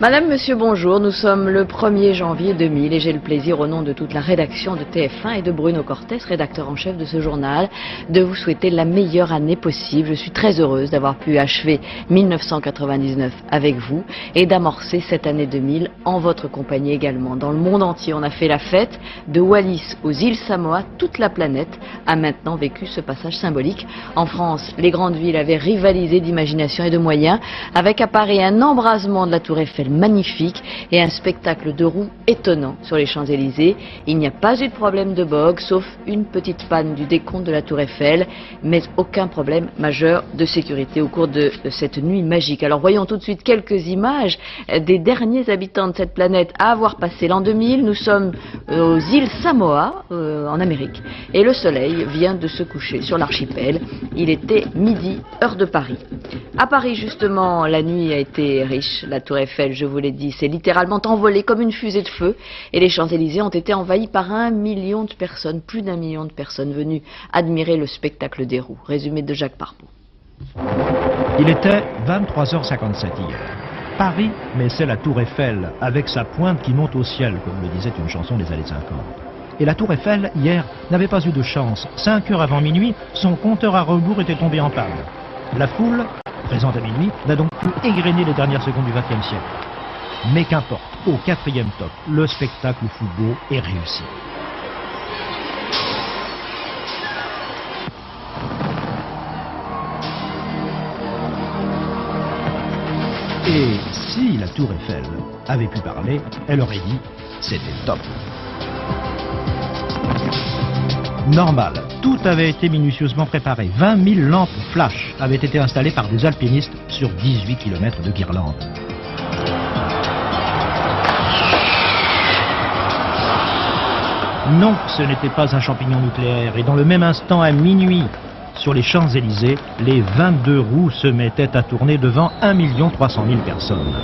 Madame, Monsieur, bonjour. Nous sommes le 1er janvier 2000 et j'ai le plaisir, au nom de toute la rédaction de TF1 et de Bruno Cortès, rédacteur en chef de ce journal, de vous souhaiter la meilleure année possible. Je suis très heureuse d'avoir pu achever 1999 avec vous et d'amorcer cette année 2000 en votre compagnie également. Dans le monde entier, on a fait la fête. De Wallis aux îles Samoa, toute la planète a maintenant vécu ce passage symbolique. En France, les grandes villes avaient rivalisé d'imagination et de moyens, avec à Paris un embrasement de la Tour Eiffel magnifique et un spectacle de roues étonnant sur les Champs-Élysées. Il n'y a pas eu de problème de bog, sauf une petite panne du décompte de la Tour Eiffel, mais aucun problème majeur de sécurité au cours de cette nuit magique. Alors voyons tout de suite quelques images des derniers habitants de cette planète à avoir passé l'an 2000. Nous sommes aux îles Samoa, en Amérique, et le soleil vient de se coucher sur l'archipel. Il était midi, heure de Paris. À Paris, justement, la nuit a été riche. La Tour Eiffel, je vous l'ai dit, s'est littéralement envolée comme une fusée de feu, et les Champs-Élysées ont été envahis par 1 million de personnes, plus d'1 million de personnes venues admirer le spectacle des roues. Résumé de Jacques Parpoux. Il était 23h57 hier. Paris, mais c'est la Tour Eiffel, avec sa pointe qui monte au ciel, comme le disait une chanson des années 50. Et la Tour Eiffel, hier, n'avait pas eu de chance. 5 heures avant minuit, son compteur à rebours était tombé en panne. La foule, présente à minuit, n'a donc pu égrener les dernières secondes du XXe siècle. Mais qu'importe, au 4e top, le spectacle fut beau et réussi. Et si la Tour Eiffel avait pu parler, elle aurait dit « c'était top ». Normal, tout avait été minutieusement préparé. 20 000 lampes flash avaient été installées par des alpinistes sur 18 km de guirlandes. Non, ce n'était pas un champignon nucléaire. Et dans le même instant, à minuit, sur les Champs-Élysées, les 22 roues se mettaient à tourner devant 1 300 000 personnes.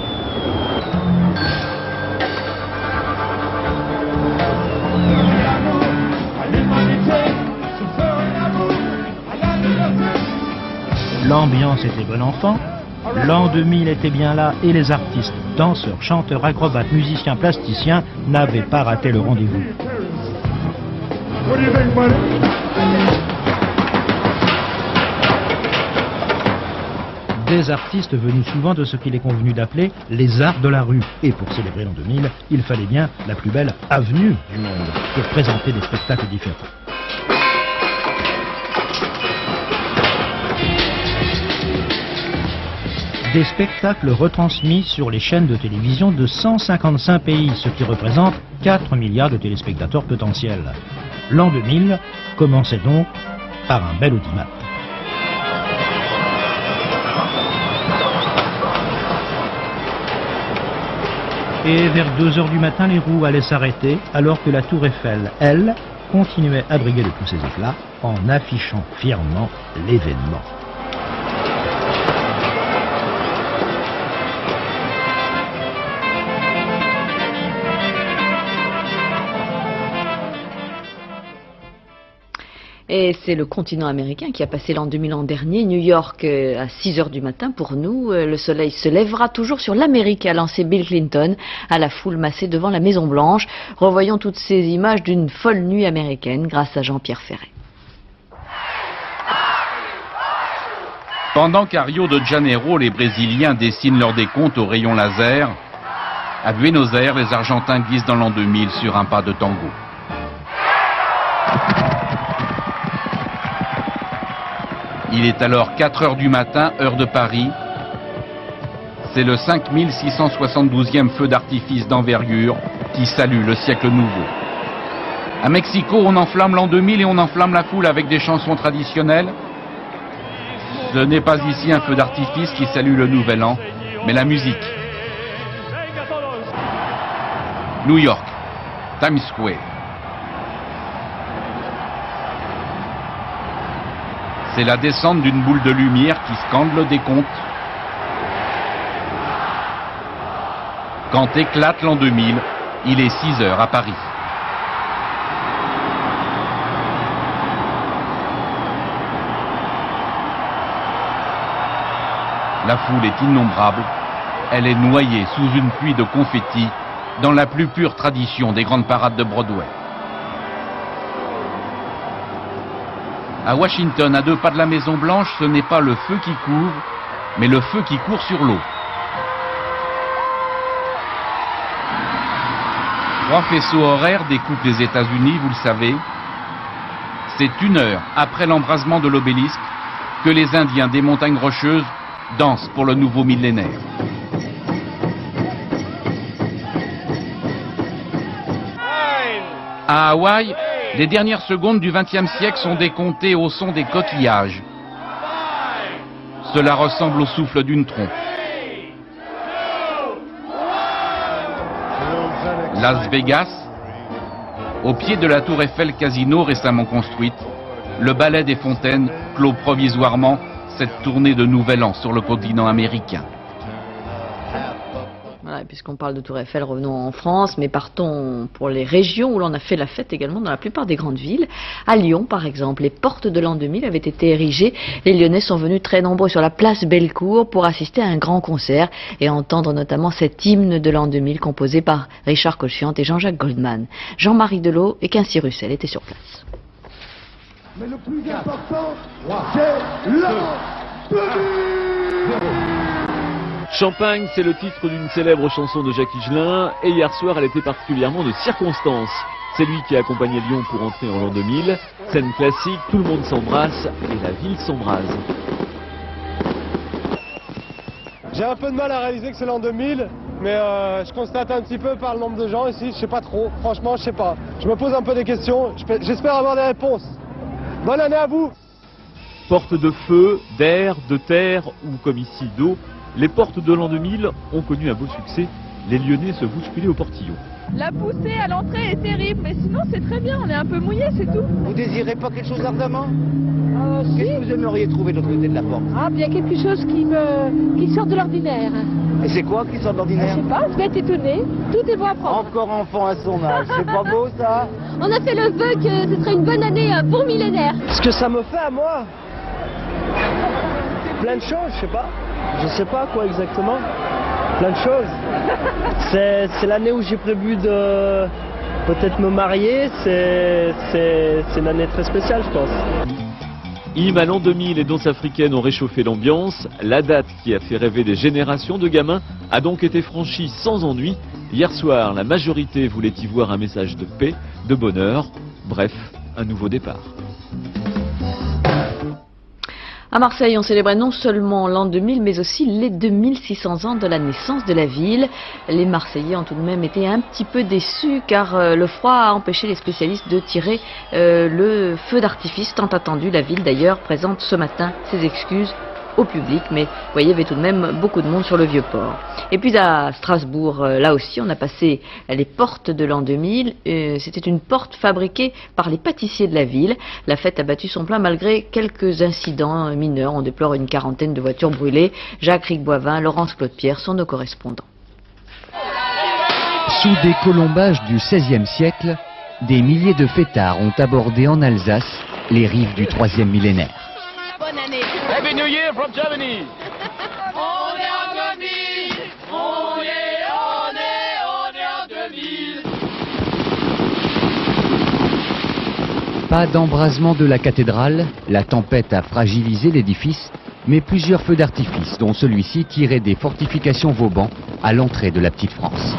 L'ambiance était bon enfant, l'an 2000 était bien là et les artistes, danseurs, chanteurs, acrobates, musiciens, plasticiens n'avaient pas raté le rendez-vous. Des artistes venus souvent de ce qu'il est convenu d'appeler les arts de la rue. Et pour célébrer l'an 2000, il fallait bien la plus belle avenue du monde pour présenter des spectacles différents. Des spectacles retransmis sur les chaînes de télévision de 155 pays, ce qui représente 4 milliards de téléspectateurs potentiels. L'an 2000 commençait donc par un bel audimat. Et vers 2 heures du matin, les roues allaient s'arrêter, alors que la Tour Eiffel, elle, continuait à briller de tous ses éclats en affichant fièrement l'événement. Et c'est le continent américain qui a passé l'an 2000 l'an dernier. New York à 6 heures du matin pour nous. Le soleil se lèvera toujours sur l'Amérique, a lancé Bill Clinton à la foule massée devant la Maison Blanche. Revoyons toutes ces images d'une folle nuit américaine grâce à Jean-Pierre Ferret. Pendant qu'à Rio de Janeiro, les Brésiliens dessinent leur décompte au rayon laser, à Buenos Aires, les Argentins glissent dans l'an 2000 sur un pas de tango. Il est alors 4 heures du matin, heure de Paris. C'est le 5672e feu d'artifice d'envergure qui salue le siècle nouveau. À Mexico, on enflamme l'an 2000 et on enflamme la foule avec des chansons traditionnelles. Ce n'est pas ici un feu d'artifice qui salue le nouvel an, mais la musique. New York, Times Square. C'est la descente d'une boule de lumière qui scande le décompte. Quand éclate l'an 2000, il est 6 heures à Paris. La foule est innombrable Elle est noyée sous une pluie de confettis dans la plus pure tradition des grandes parades de Broadway. À Washington, à 2 pas de la Maison Blanche, ce n'est pas le feu qui court, mais le feu qui court sur l'eau. 3 faisceaux horaires découpent les États-Unis, vous le savez. C'est 1 heure après l'embrasement de l'obélisque que les Indiens des montagnes rocheuses dansent pour le nouveau millénaire. À Hawaï, les dernières secondes du XXe siècle sont décomptées au son des coquillages. Cela ressemble au souffle d'une trompe. Las Vegas, au pied de la tour Eiffel Casino récemment construite, le ballet des fontaines clôt provisoirement cette tournée de Nouvel An sur le continent américain. Voilà, puisqu'on parle de Tour Eiffel, revenons en France, mais partons pour les régions où l'on a fait la fête également dans la plupart des grandes villes. À Lyon, par exemple, les portes de l'an 2000 avaient été érigées. Les Lyonnais sont venus très nombreux sur la place Bellecour pour assister à un grand concert et entendre notamment cet hymne de l'an 2000 composé par Richard Cochiant et Jean-Jacques Goldman. Jean-Marie Delot et Quincy Russell étaient sur place. Mais le plus important, c'est l'an 2000. Champagne, c'est le titre d'une célèbre chanson de Jacques Higelin, et hier soir, elle était particulièrement de circonstance. C'est lui qui a accompagné Lyon pour entrer en l'an 2000. Scène classique, tout le monde s'embrasse et la ville s'embrase. J'ai un peu de mal à réaliser que c'est l'an 2000, mais je constate un petit peu par le nombre de gens ici, je sais pas trop, franchement je sais pas. Je me pose un peu des questions, j'espère avoir des réponses. Bonne année à vous. Porte de feu, d'air, de terre ou comme ici d'eau, les portes de l'an 2000 ont connu un beau succès. Les Lyonnais se bousculaient au portillon. La poussée à l'entrée est terrible, mais sinon c'est très bien, on est un peu mouillé, c'est tout. Vous désirez pas quelque chose ardemment? Si. Qu'est-ce que vous aimeriez trouver de l'autre côté de la porte? Ah, bien quelque chose qui sort de l'ordinaire. Et c'est quoi qui sort de l'ordinaire? Je sais pas, vous êtes étonné, tout est bon à prendre. Encore enfant à son âge, c'est pas beau ça? On a fait le vœu que ce serait une bonne année pour millénaire. Ce que ça me fait à moi, plein de choses, je sais pas quoi exactement, plein de choses. C'est l'année où j'ai prévu de peut-être me marier, c'est une année très spéciale je pense. Hymne à l'an 2000 et danse africaine ont réchauffé l'ambiance. La date qui a fait rêver des générations de gamins a donc été franchie sans ennui. Hier soir, la majorité voulait y voir un message de paix, de bonheur, bref, un nouveau départ. À Marseille, on célébrait non seulement l'an 2000, mais aussi les 2600 ans de la naissance de la ville. Les Marseillais ont tout de même été un petit peu déçus, car le froid a empêché les spécialistes de tirer le feu d'artifice tant attendu. La ville, d'ailleurs, présente ce matin ses excuses au public, mais vous voyez, il y avait tout de même beaucoup de monde sur le Vieux-Port. Et puis à Strasbourg, là aussi, on a passé les portes de l'an 2000. C'était une porte fabriquée par les pâtissiers de la ville. La fête a battu son plein malgré quelques incidents mineurs. On déplore une quarantaine de voitures brûlées. Jacques Rigboivin, Laurence Claude-Pierre sont nos correspondants. Sous des colombages du XVIe siècle, des milliers de fêtards ont abordé en Alsace les rives du 3e millénaire. Bonne année. Happy New Year from Germany. On est en 2000, on est en 2000. Pas d'embrasement de la cathédrale, la tempête a fragilisé l'édifice, mais plusieurs feux d'artifice, dont celui-ci tiré des fortifications Vauban à l'entrée de la Petite France.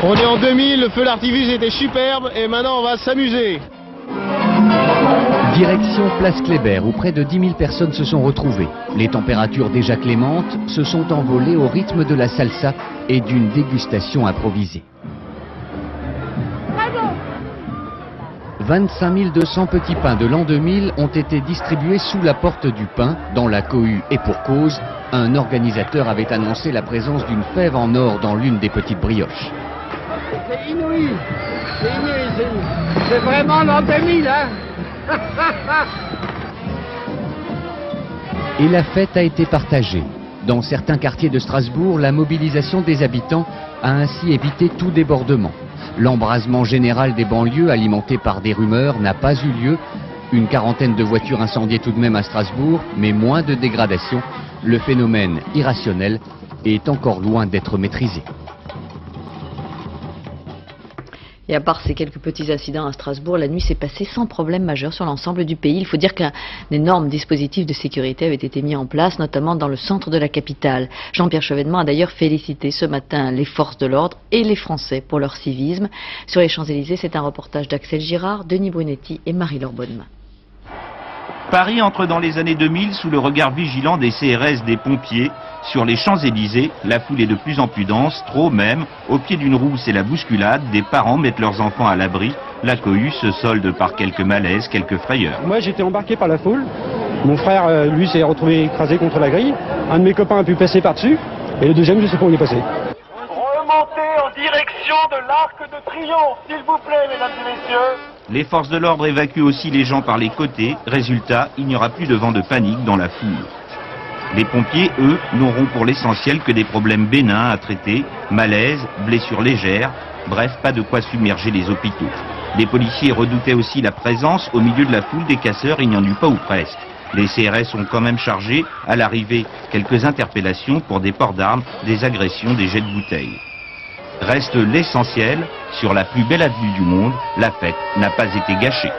On est en 2000, le feu d'artifice était superbe et maintenant on va s'amuser. Direction Place Kléber, où près de 10 000 personnes se sont retrouvées. Les températures déjà clémentes se sont envolées au rythme de la salsa et d'une dégustation improvisée. 25 200 petits pains de l'an 2000 ont été distribués sous la porte du pain, dans la cohue, et pour cause, un organisateur avait annoncé la présence d'une fève en or dans l'une des petites brioches. C'est inouï, c'est vraiment l'an 2000, hein. Et la fête a été partagée. Dans certains quartiers de Strasbourg, la mobilisation des habitants a ainsi évité tout débordement. L'embrasement général des banlieues, alimenté par des rumeurs, n'a pas eu lieu. Une quarantaine de voitures incendiées tout de même à Strasbourg, mais moins de dégradation. Le phénomène irrationnel est encore loin d'être maîtrisé. Et à part ces quelques petits incidents à Strasbourg, la nuit s'est passée sans problème majeur sur l'ensemble du pays. Il faut dire qu'un énorme dispositif de sécurité avait été mis en place, notamment dans le centre de la capitale. Jean-Pierre Chevènement a d'ailleurs félicité ce matin les forces de l'ordre et les Français pour leur civisme. Sur les Champs-Élysées, c'est un reportage d'Axel Girard, Denis Brunetti et Marie-Laure Bonnemin. Paris entre dans les années 2000 sous le regard vigilant des CRS des pompiers. Sur les Champs-Élysées, la foule est de plus en plus dense, trop même. Au pied d'une roue, c'est la bousculade. Des parents mettent leurs enfants à l'abri. La cohue se solde par quelques malaises, quelques frayeurs. Moi, j'étais embarqué par la foule. Mon frère, lui, s'est retrouvé écrasé contre la grille. Un de mes copains a pu passer par-dessus. Et le deuxième, je sais pas où il est passé. Remontez en direction de l'Arc de Triomphe, s'il vous plaît, mesdames et messieurs. Les forces de l'ordre évacuent aussi les gens par les côtés. Résultat, il n'y aura plus de vent de panique dans la foule. Les pompiers, eux, n'auront pour l'essentiel que des problèmes bénins à traiter, malaises, blessures légères, bref, pas de quoi submerger les hôpitaux. Les policiers redoutaient aussi la présence au milieu de la foule des casseurs, il n'y en eut pas ou presque. Les CRS ont quand même chargé, à l'arrivée, quelques interpellations pour des ports d'armes, des agressions, des jets de bouteilles. Reste l'essentiel, sur la plus belle avenue du monde, la fête n'a pas été gâchée.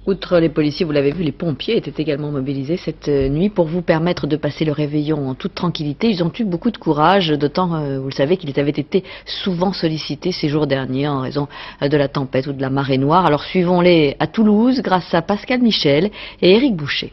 Outre les policiers, vous l'avez vu, les pompiers étaient également mobilisés cette nuit pour vous permettre de passer le réveillon en toute tranquillité. Ils ont eu beaucoup de courage, d'autant, vous le savez, qu'ils avaient été souvent sollicités ces jours derniers en raison de la tempête ou de la marée noire. Alors suivons-les à Toulouse grâce à Pascal Michel et Éric Boucher.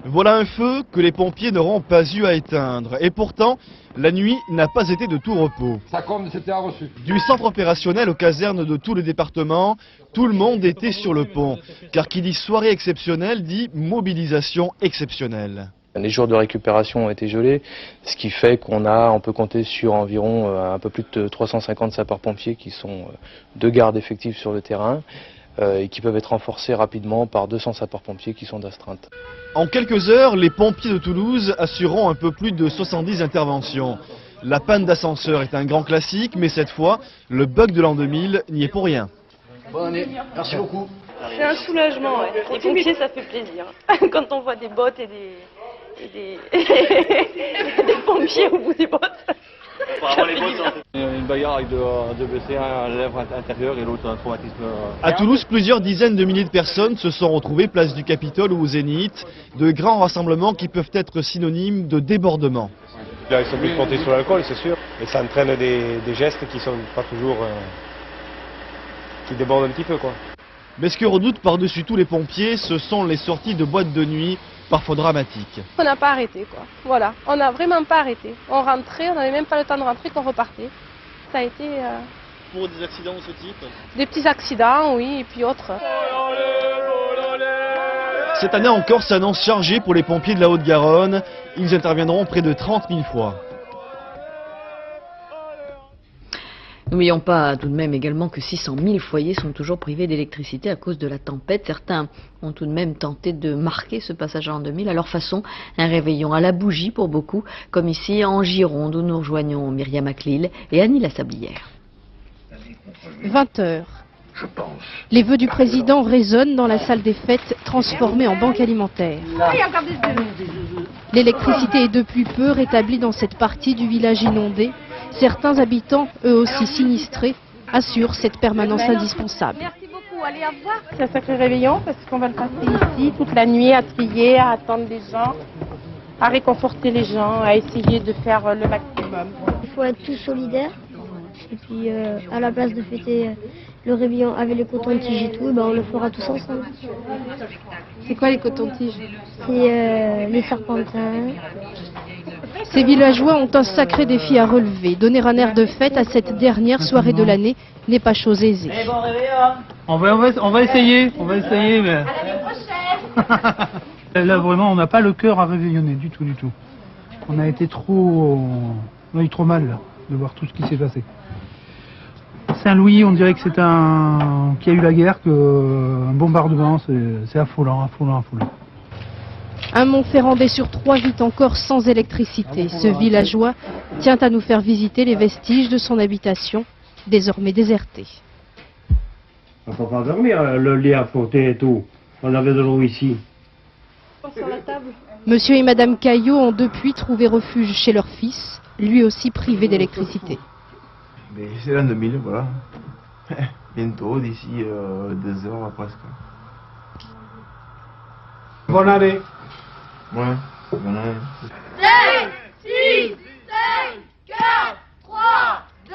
Voilà un feu que les pompiers n'auront pas eu à éteindre. Et pourtant, la nuit n'a pas été de tout repos. Ça comme c'était un reçu. Du centre opérationnel aux casernes de tout le département, tout le monde était sur le pont. Car qui dit soirée exceptionnelle dit mobilisation exceptionnelle. Les jours de récupération ont été gelés, ce qui fait on peut compter sur environ un peu plus de 350 sapeurs-pompiers qui sont de garde effective sur le terrain. Et qui peuvent être renforcés rapidement par 200 sapeurs-pompiers qui sont d'astreinte. En quelques heures, les pompiers de Toulouse assureront un peu plus de 70 interventions. La panne d'ascenseur est un grand classique, mais cette fois, le bug de l'an 2000 n'y est pour rien. Bonne année, merci beaucoup. C'est un soulagement, ouais. Les pompiers, ça fait plaisir. Quand on voit des bottes et des pompiers au bout des bottes. Une bagarre avec deux blessés, un lèvre intérieur et l'autre un traumatisme. À Toulouse, plusieurs dizaines de milliers de personnes se sont retrouvées place du Capitole ou au Zénith. De grands rassemblements qui peuvent être synonymes de débordement. Là, ils sont plus portés sur l'alcool, c'est sûr. Et ça entraîne des gestes qui sont pas toujours... qui débordent un petit peu, quoi. Mais ce que redoutent par-dessus tous les pompiers, ce sont les sorties de boîtes de nuit, parfois dramatiques. On n'a pas arrêté, quoi. Voilà, on n'a vraiment pas arrêté. On rentrait, on n'avait même pas le temps de rentrer qu'on repartait. Ça a été... Pour des accidents de ce type? Des petits accidents, oui, et puis autres. Cette année encore s'annonce chargée pour les pompiers de la Haute-Garonne. Ils interviendront près de 30 000 fois. N'oublions pas tout de même également que 600 000 foyers sont toujours privés d'électricité à cause de la tempête. Certains ont tout de même tenté de marquer ce passage en 2000 à leur façon. Un réveillon à la bougie pour beaucoup, comme ici en Gironde où nous rejoignons Myriam Aclil et Annie Lasablière. 20 heures. Les vœux du président résonnent dans la salle des fêtes transformée en banque alimentaire. L'électricité est depuis peu rétablie dans cette partie du village inondé. Certains habitants, eux aussi sinistrés, assurent cette permanence indispensable. Merci beaucoup, allez à voir. C'est un sacré réveillon parce qu'on va le passer ici toute la nuit à trier, à attendre les gens, à réconforter les gens, à essayer de faire le maximum. Il faut être tous solidaires et puis à la place de fêter le réveillon avec les cotons-tiges et tout, on le fera tous ensemble. C'est quoi les cotons-tiges? C'est les serpentins. Ces villageois ont un sacré défi à relever. Donner un air de fête à cette dernière soirée de l'année n'est pas chose aisée. On va essayer, mais... Là vraiment, on n'a pas le cœur à réveillonner du tout. On a été on a eu trop mal là, de voir tout ce qui s'est passé. Saint-Louis, on dirait que c'est qu'il y a eu la guerre, qu'un bombardement, c'est affolant. Un Montferrandais sur 3 vit encore sans électricité. Ce villageois tient à nous faire visiter les vestiges de son habitation, désormais désertée. On ne peut pas dormir, le lit à côté et tout. On avait de l'eau ici. Monsieur et Madame Caillot ont depuis trouvé refuge chez leur fils, lui aussi privé d'électricité. C'est l'an 2000, voilà. Bientôt, d'ici 2 heures presque. Bonne année. Ouais, bonne année. 5, 6, 5, 4, 3, 2,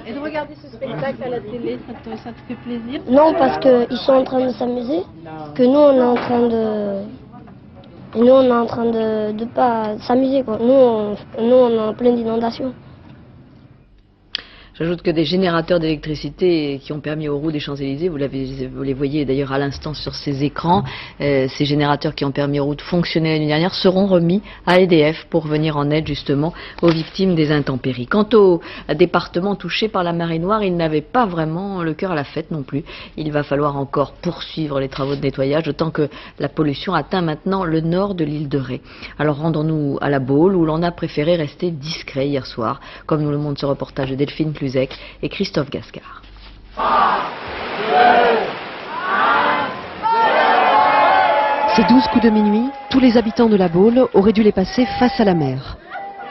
1. Et de regarder ce spectacle à la télé, ça te fait plaisir? Non, parce qu'ils sont en train de s'amuser, que nous on est en train de... Et nous on est en train de pas s'amuser quoi. Nous on est en pleine inondation. J'ajoute que des générateurs d'électricité qui ont permis aux roues des Champs-Élysées, vous les voyez d'ailleurs à l'instant sur ces écrans, ces générateurs qui ont permis aux routes de fonctionner la nuit dernière seront remis à EDF pour venir en aide justement aux victimes des intempéries. Quant au département touché par la marée noire, il n'avait pas vraiment le cœur à la fête non plus. Il va falloir encore poursuivre les travaux de nettoyage, d'autant que la pollution atteint maintenant le nord de l'île de Ré. Alors rendons-nous à la Baule où l'on a préféré rester discret hier soir, comme nous le montre ce reportage de Delphine Cluzet et Christophe Gascard. Ces 12 coups de minuit, tous les habitants de la Baule auraient dû les passer face à la mer.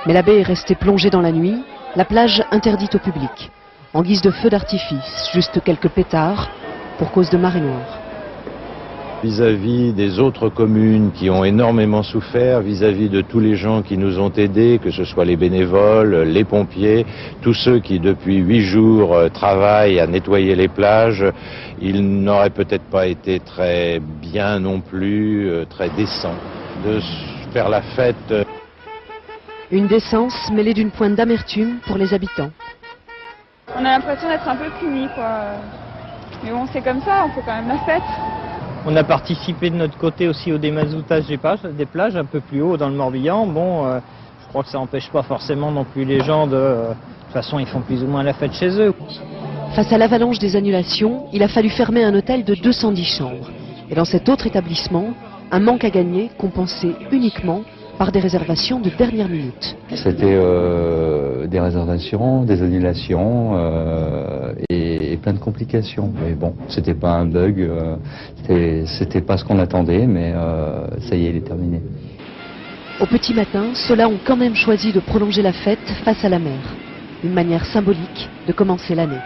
Mais la baie est restée plongée dans la nuit, la plage interdite au public. En guise de feu d'artifice, juste quelques pétards pour cause de marée noire. Vis-à-vis des autres communes qui ont énormément souffert, vis-à-vis de tous les gens qui nous ont aidés, que ce soit les bénévoles, les pompiers, tous ceux qui depuis 8 jours travaillent à nettoyer les plages, il n'aurait peut-être pas été très bien non plus, très décent de faire la fête. Une décence mêlée d'une pointe d'amertume pour les habitants. On a l'impression d'être un peu punis, quoi. Mais bon, c'est comme ça, on fait quand même la fête. On a participé de notre côté aussi au démazoutage des plages un peu plus haut dans le Morbihan. Bon, je crois que ça n'empêche pas forcément non plus les gens de... De toute façon, ils font plus ou moins la fête chez eux. Face à l'avalanche des annulations, il a fallu fermer un hôtel de 210 chambres. Et dans cet autre établissement, un manque à gagner compensé uniquement par des réservations de dernière minute. C'était des réservations, des annulations et plein de complications. Mais bon, c'était pas un bug, c'était pas ce qu'on attendait, mais ça y est, il est terminé. Au petit matin, ceux-là ont quand même choisi de prolonger la fête face à la mer. Une manière symbolique de commencer l'année.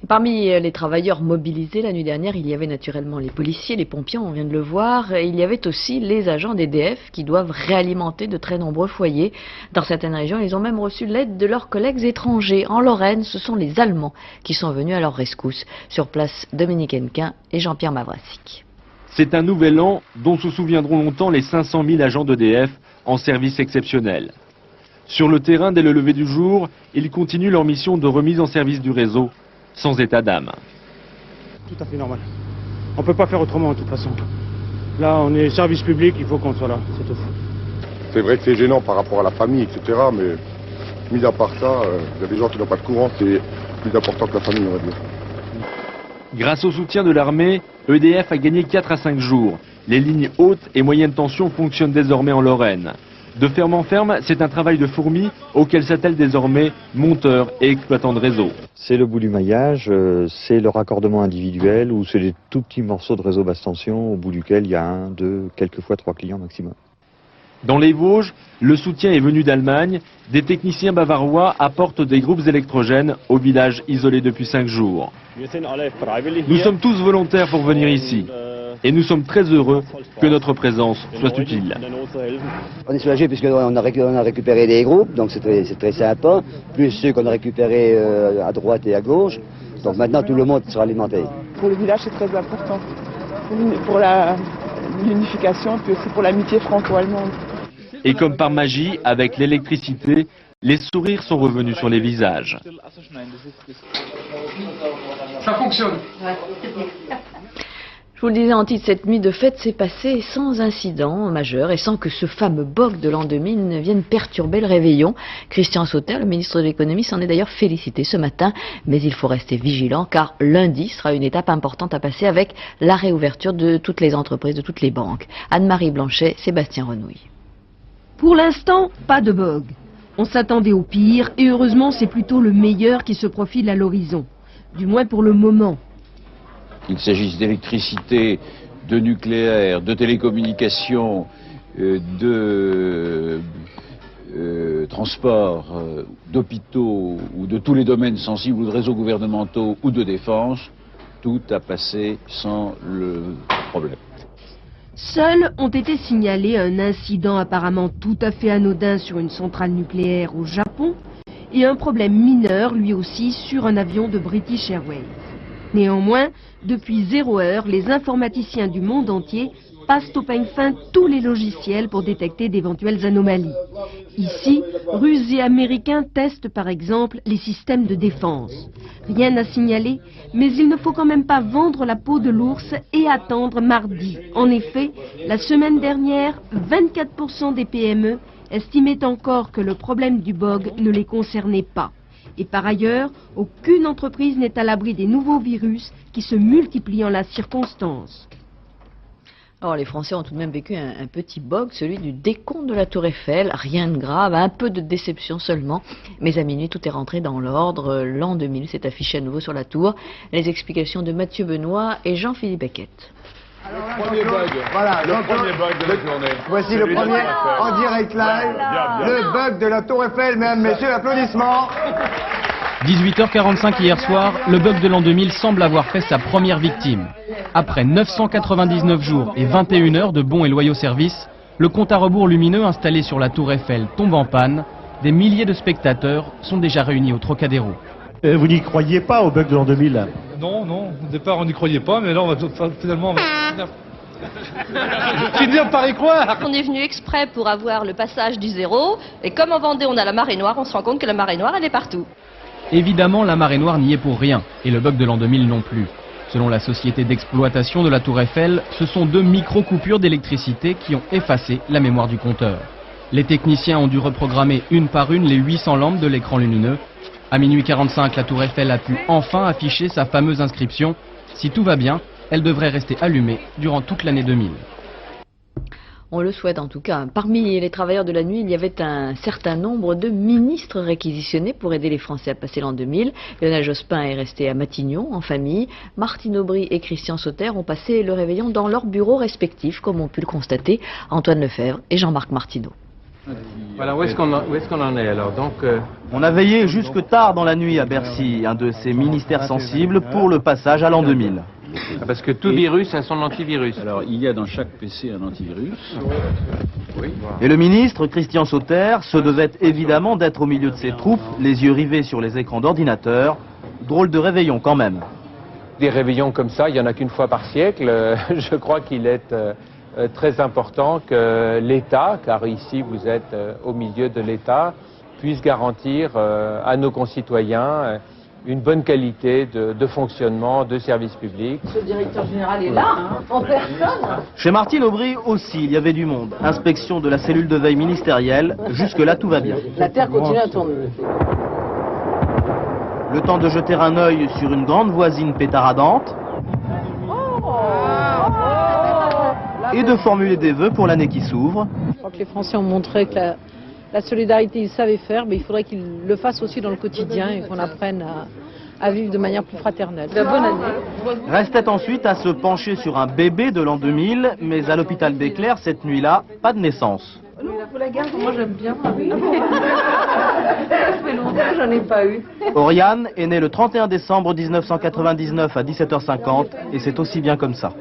Parmi les travailleurs mobilisés la nuit dernière, il y avait naturellement les policiers, les pompiers, on vient de le voir. Et il y avait aussi les agents d'EDF qui doivent réalimenter de très nombreux foyers. Dans certaines régions, ils ont même reçu l'aide de leurs collègues étrangers. En Lorraine, ce sont les Allemands qui sont venus à leur rescousse. Sur place, Dominique Hennequin et Jean-Pierre Mavrassic. C'est un nouvel an dont se souviendront longtemps les 500 000 agents d'EDF en service exceptionnel. Sur le terrain, dès le lever du jour, ils continuent leur mission de remise en service du réseau, sans état d'âme. Tout à fait normal. On ne peut pas faire autrement de toute façon. Là, on est service public, il faut qu'on soit là, c'est tout. C'est vrai que c'est gênant par rapport à la famille, etc. Mais mis à part ça, il y a des gens qui n'ont pas de courant, c'est plus important que la famille, on va dire. Grâce au soutien de l'armée, EDF a gagné 4 à 5 jours. Les lignes hautes et moyennes tensions fonctionnent désormais en Lorraine. De ferme en ferme, c'est un travail de fourmi auquel s'attellent désormais monteurs et exploitants de réseau. C'est le bout du maillage, c'est le raccordement individuel ou c'est des tout petits morceaux de réseau basse tension au bout duquel il y a 1, 2, quelquefois 3 clients maximum. Dans les Vosges, le soutien est venu d'Allemagne. Des techniciens bavarois apportent des groupes électrogènes au village isolé depuis 5 jours. Nous sommes tous volontaires pour venir ici. Et nous sommes très heureux que notre présence soit utile. On est soulagé puisqu'on a récupéré des groupes, donc c'est très sympa, plus ceux qu'on a récupérés à droite et à gauche. Donc maintenant tout le monde sera alimenté. Pour le village c'est très important, pour l'unification puis aussi pour l'amitié franco-allemande. Et comme par magie, avec l'électricité, les sourires sont revenus sur les visages. Ça fonctionne. Je vous le disais en titre, cette nuit de fête s'est passée sans incident majeur et sans que ce fameux boc de l'an 2000 ne vienne perturber le réveillon. Christian Sauter, le ministre de l'économie, s'en est d'ailleurs félicité ce matin, mais il faut rester vigilant car lundi sera une étape importante à passer avec la réouverture de toutes les entreprises, de toutes les banques. Anne-Marie Blanchet, Sébastien Renouille. Pour l'instant, pas de bog. On s'attendait au pire et heureusement c'est plutôt le meilleur qui se profile à l'horizon. Du moins pour le moment. Qu'il s'agisse d'électricité, de nucléaire, de télécommunications, de transport, d'hôpitaux ou de tous les domaines sensibles ou de réseaux gouvernementaux ou de défense, tout a passé sans le problème. Seuls ont été signalés un incident apparemment tout à fait anodin sur une centrale nucléaire au Japon et un problème mineur lui aussi sur un avion de British Airways. Néanmoins, depuis 0 heure, les informaticiens du monde entier passent au peigne fin tous les logiciels pour détecter d'éventuelles anomalies. Ici, Russes et Américains testent par exemple les systèmes de défense. Rien à signaler, mais il ne faut quand même pas vendre la peau de l'ours et attendre mardi. En effet, la semaine dernière, 24% des PME estimaient encore que le problème du bug ne les concernait pas. Et par ailleurs, aucune entreprise n'est à l'abri des nouveaux virus qui se multiplient en la circonstance. Alors les Français ont tout de même vécu un petit bug, celui du décompte de la Tour Eiffel. Rien de grave, un peu de déception seulement. Mais à minuit, tout est rentré dans l'ordre. L'an 2000 s'est affiché à nouveau sur la tour. Les explications de Mathieu Benoît et Jean-Philippe Beckett. Le premier bug. Voilà, le premier bug de la journée. Voici le premier en direct live. Le bug de la Tour Eiffel, mesdames, messieurs, applaudissements. 18h45 hier soir, le bug de l'an 2000 semble avoir fait sa première victime. Après 999 jours et 21 heures de bons et loyaux services, le compte à rebours lumineux installé sur la Tour Eiffel tombe en panne. Des milliers de spectateurs sont déjà réunis au Trocadéro. Vous n'y croyez pas au bug de l'an 2000? Non, au départ on n'y croyait pas, mais là on va finalement finir par y croire. On est venu exprès pour avoir le passage du zéro, et comme en Vendée on a la marée noire, on se rend compte que la marée noire elle est partout. Évidemment, la marée noire n'y est pour rien, et le bug de l'an 2000 non plus. Selon la société d'exploitation de la Tour Eiffel, ce sont 2 micro-coupures d'électricité qui ont effacé la mémoire du compteur. Les techniciens ont dû reprogrammer une par une les 800 lampes de l'écran lumineux. À minuit 45, la Tour Eiffel a pu enfin afficher sa fameuse inscription. Si tout va bien, elle devrait rester allumée durant toute l'année 2000. On le souhaite en tout cas. Parmi les travailleurs de la nuit, il y avait un certain nombre de ministres réquisitionnés pour aider les Français à passer l'an 2000. Lionel Jospin est resté à Matignon, en famille. Martine Aubry et Christian Sauter ont passé le réveillon dans leurs bureaux respectifs, comme ont pu le constater Antoine Lefebvre et Jean-Marc Martineau. Voilà, où est-ce qu'on en est alors? Donc, on a veillé jusque tard dans la nuit à Bercy, un de ces ministères sensibles, pour le passage à l'an 2000. Parce que tout virus a son antivirus. Alors, il y a dans chaque PC un antivirus. Oui. Et le ministre, Christian Sauter, se devait évidemment d'être au milieu de ses troupes, les yeux rivés sur les écrans d'ordinateur. Drôle de réveillon quand même. Des réveillons comme ça, il n'y en a qu'une fois par siècle. Je crois qu'il est très important que l'État, car ici vous êtes au milieu de l'État, puisse garantir à nos concitoyens une bonne qualité de fonctionnement de services publics. Le directeur général est là, en personne. Chez Martine Aubry aussi, il y avait du monde. Inspection de la cellule de veille ministérielle. Jusque-là, tout va bien. La Terre continue à tourner. Le temps de jeter un œil sur une grande voisine pétaradante. Et de formuler des vœux pour l'année qui s'ouvre. Je crois que les Français ont montré que la solidarité, ils savaient faire, mais il faudrait qu'ils le fassent aussi dans le quotidien et qu'on apprenne à vivre de manière plus fraternelle. Bonne année. Restait ensuite à se pencher sur un bébé de l'an 2000, mais à l'hôpital d'Éclair, cette nuit-là, pas de naissance. Vous la gardez? Moi j'aime bien. Ça fait longtemps que j'en ai pas eu. Oriane est née le 31 décembre 1999 à 17h50 et c'est aussi bien comme ça.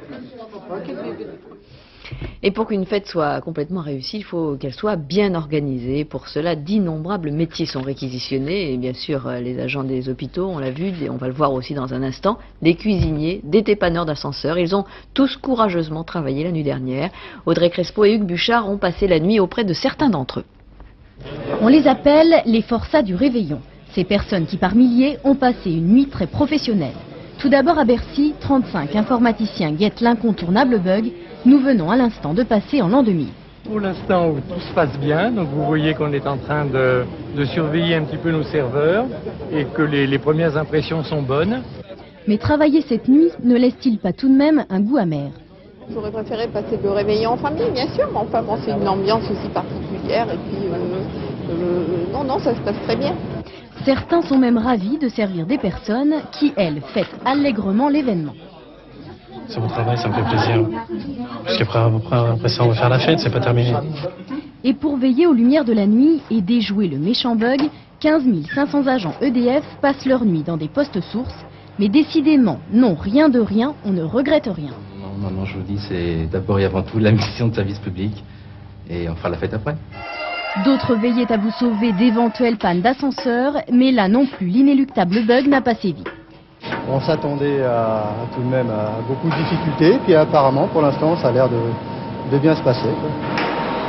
Et pour qu'une fête soit complètement réussie, il faut qu'elle soit bien organisée. Pour cela, d'innombrables métiers sont réquisitionnés. Et bien sûr, les agents des hôpitaux, on l'a vu, et on va le voir aussi dans un instant, des cuisiniers, des dépanneurs d'ascenseurs. Ils ont tous courageusement travaillé la nuit dernière. Audrey Crespo et Hugues Bouchard ont passé la nuit auprès de certains d'entre eux. On les appelle les forçats du réveillon. Ces personnes qui, par milliers, ont passé une nuit très professionnelle. Tout d'abord à Bercy, 35 informaticiens guettent l'incontournable bug. Nous venons à l'instant de passer en l'an 2000. Pour l'instant, tout se passe bien. Donc vous voyez qu'on est en train de surveiller un petit peu nos serveurs et que les premières impressions sont bonnes. Mais travailler cette nuit ne laisse-t-il pas tout de même un goût amer? J'aurais préféré passer le réveillon en famille, bien sûr, mais enfin bon, c'est une ambiance aussi particulière et puis Non, ça se passe très bien. Certains sont même ravis de servir des personnes qui, elles, fêtent allègrement l'événement. C'est mon travail, ça me fait plaisir. Puisqu'après ça, on va faire la fête, c'est pas terminé. Et pour veiller aux lumières de la nuit et déjouer le méchant bug, 15 500 agents EDF passent leur nuit dans des postes sources. Mais décidément, non, rien de rien, on ne regrette rien. Non, je vous dis, c'est d'abord et avant tout la mission de service public. Et on fera la fête après. D'autres veillaient à vous sauver d'éventuelles pannes d'ascenseur, mais là non plus, l'inéluctable bug n'a pas sévi. On s'attendait tout de même à beaucoup de difficultés, puis apparemment, pour l'instant, ça a l'air de bien se passer, quoi.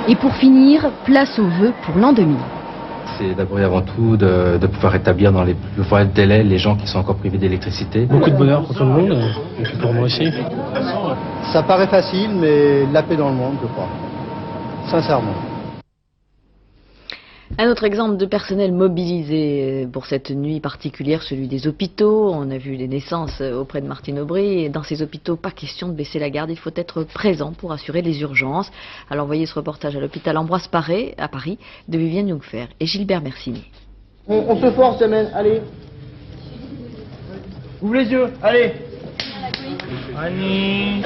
Et pour finir, place aux vœux pour l'an 2000. C'est d'abord et avant tout de pouvoir établir dans les plus brefs délais les gens qui sont encore privés d'électricité. Beaucoup de bonheur pour tout le monde, et puis pour moi aussi. Ça paraît facile, mais la paix dans le monde, je crois. Sincèrement. Un autre exemple de personnel mobilisé pour cette nuit particulière, celui des hôpitaux. On a vu des naissances auprès de Martine Aubry. Et dans ces hôpitaux, pas question de baisser la garde. Il faut être présent pour assurer les urgences. Alors voyez ce reportage à l'hôpital Ambroise Paré, à Paris, de Viviane Jungfer et Gilbert Mercini. On se force, semaine. Allez. Ouvre les yeux. Allez. Annie.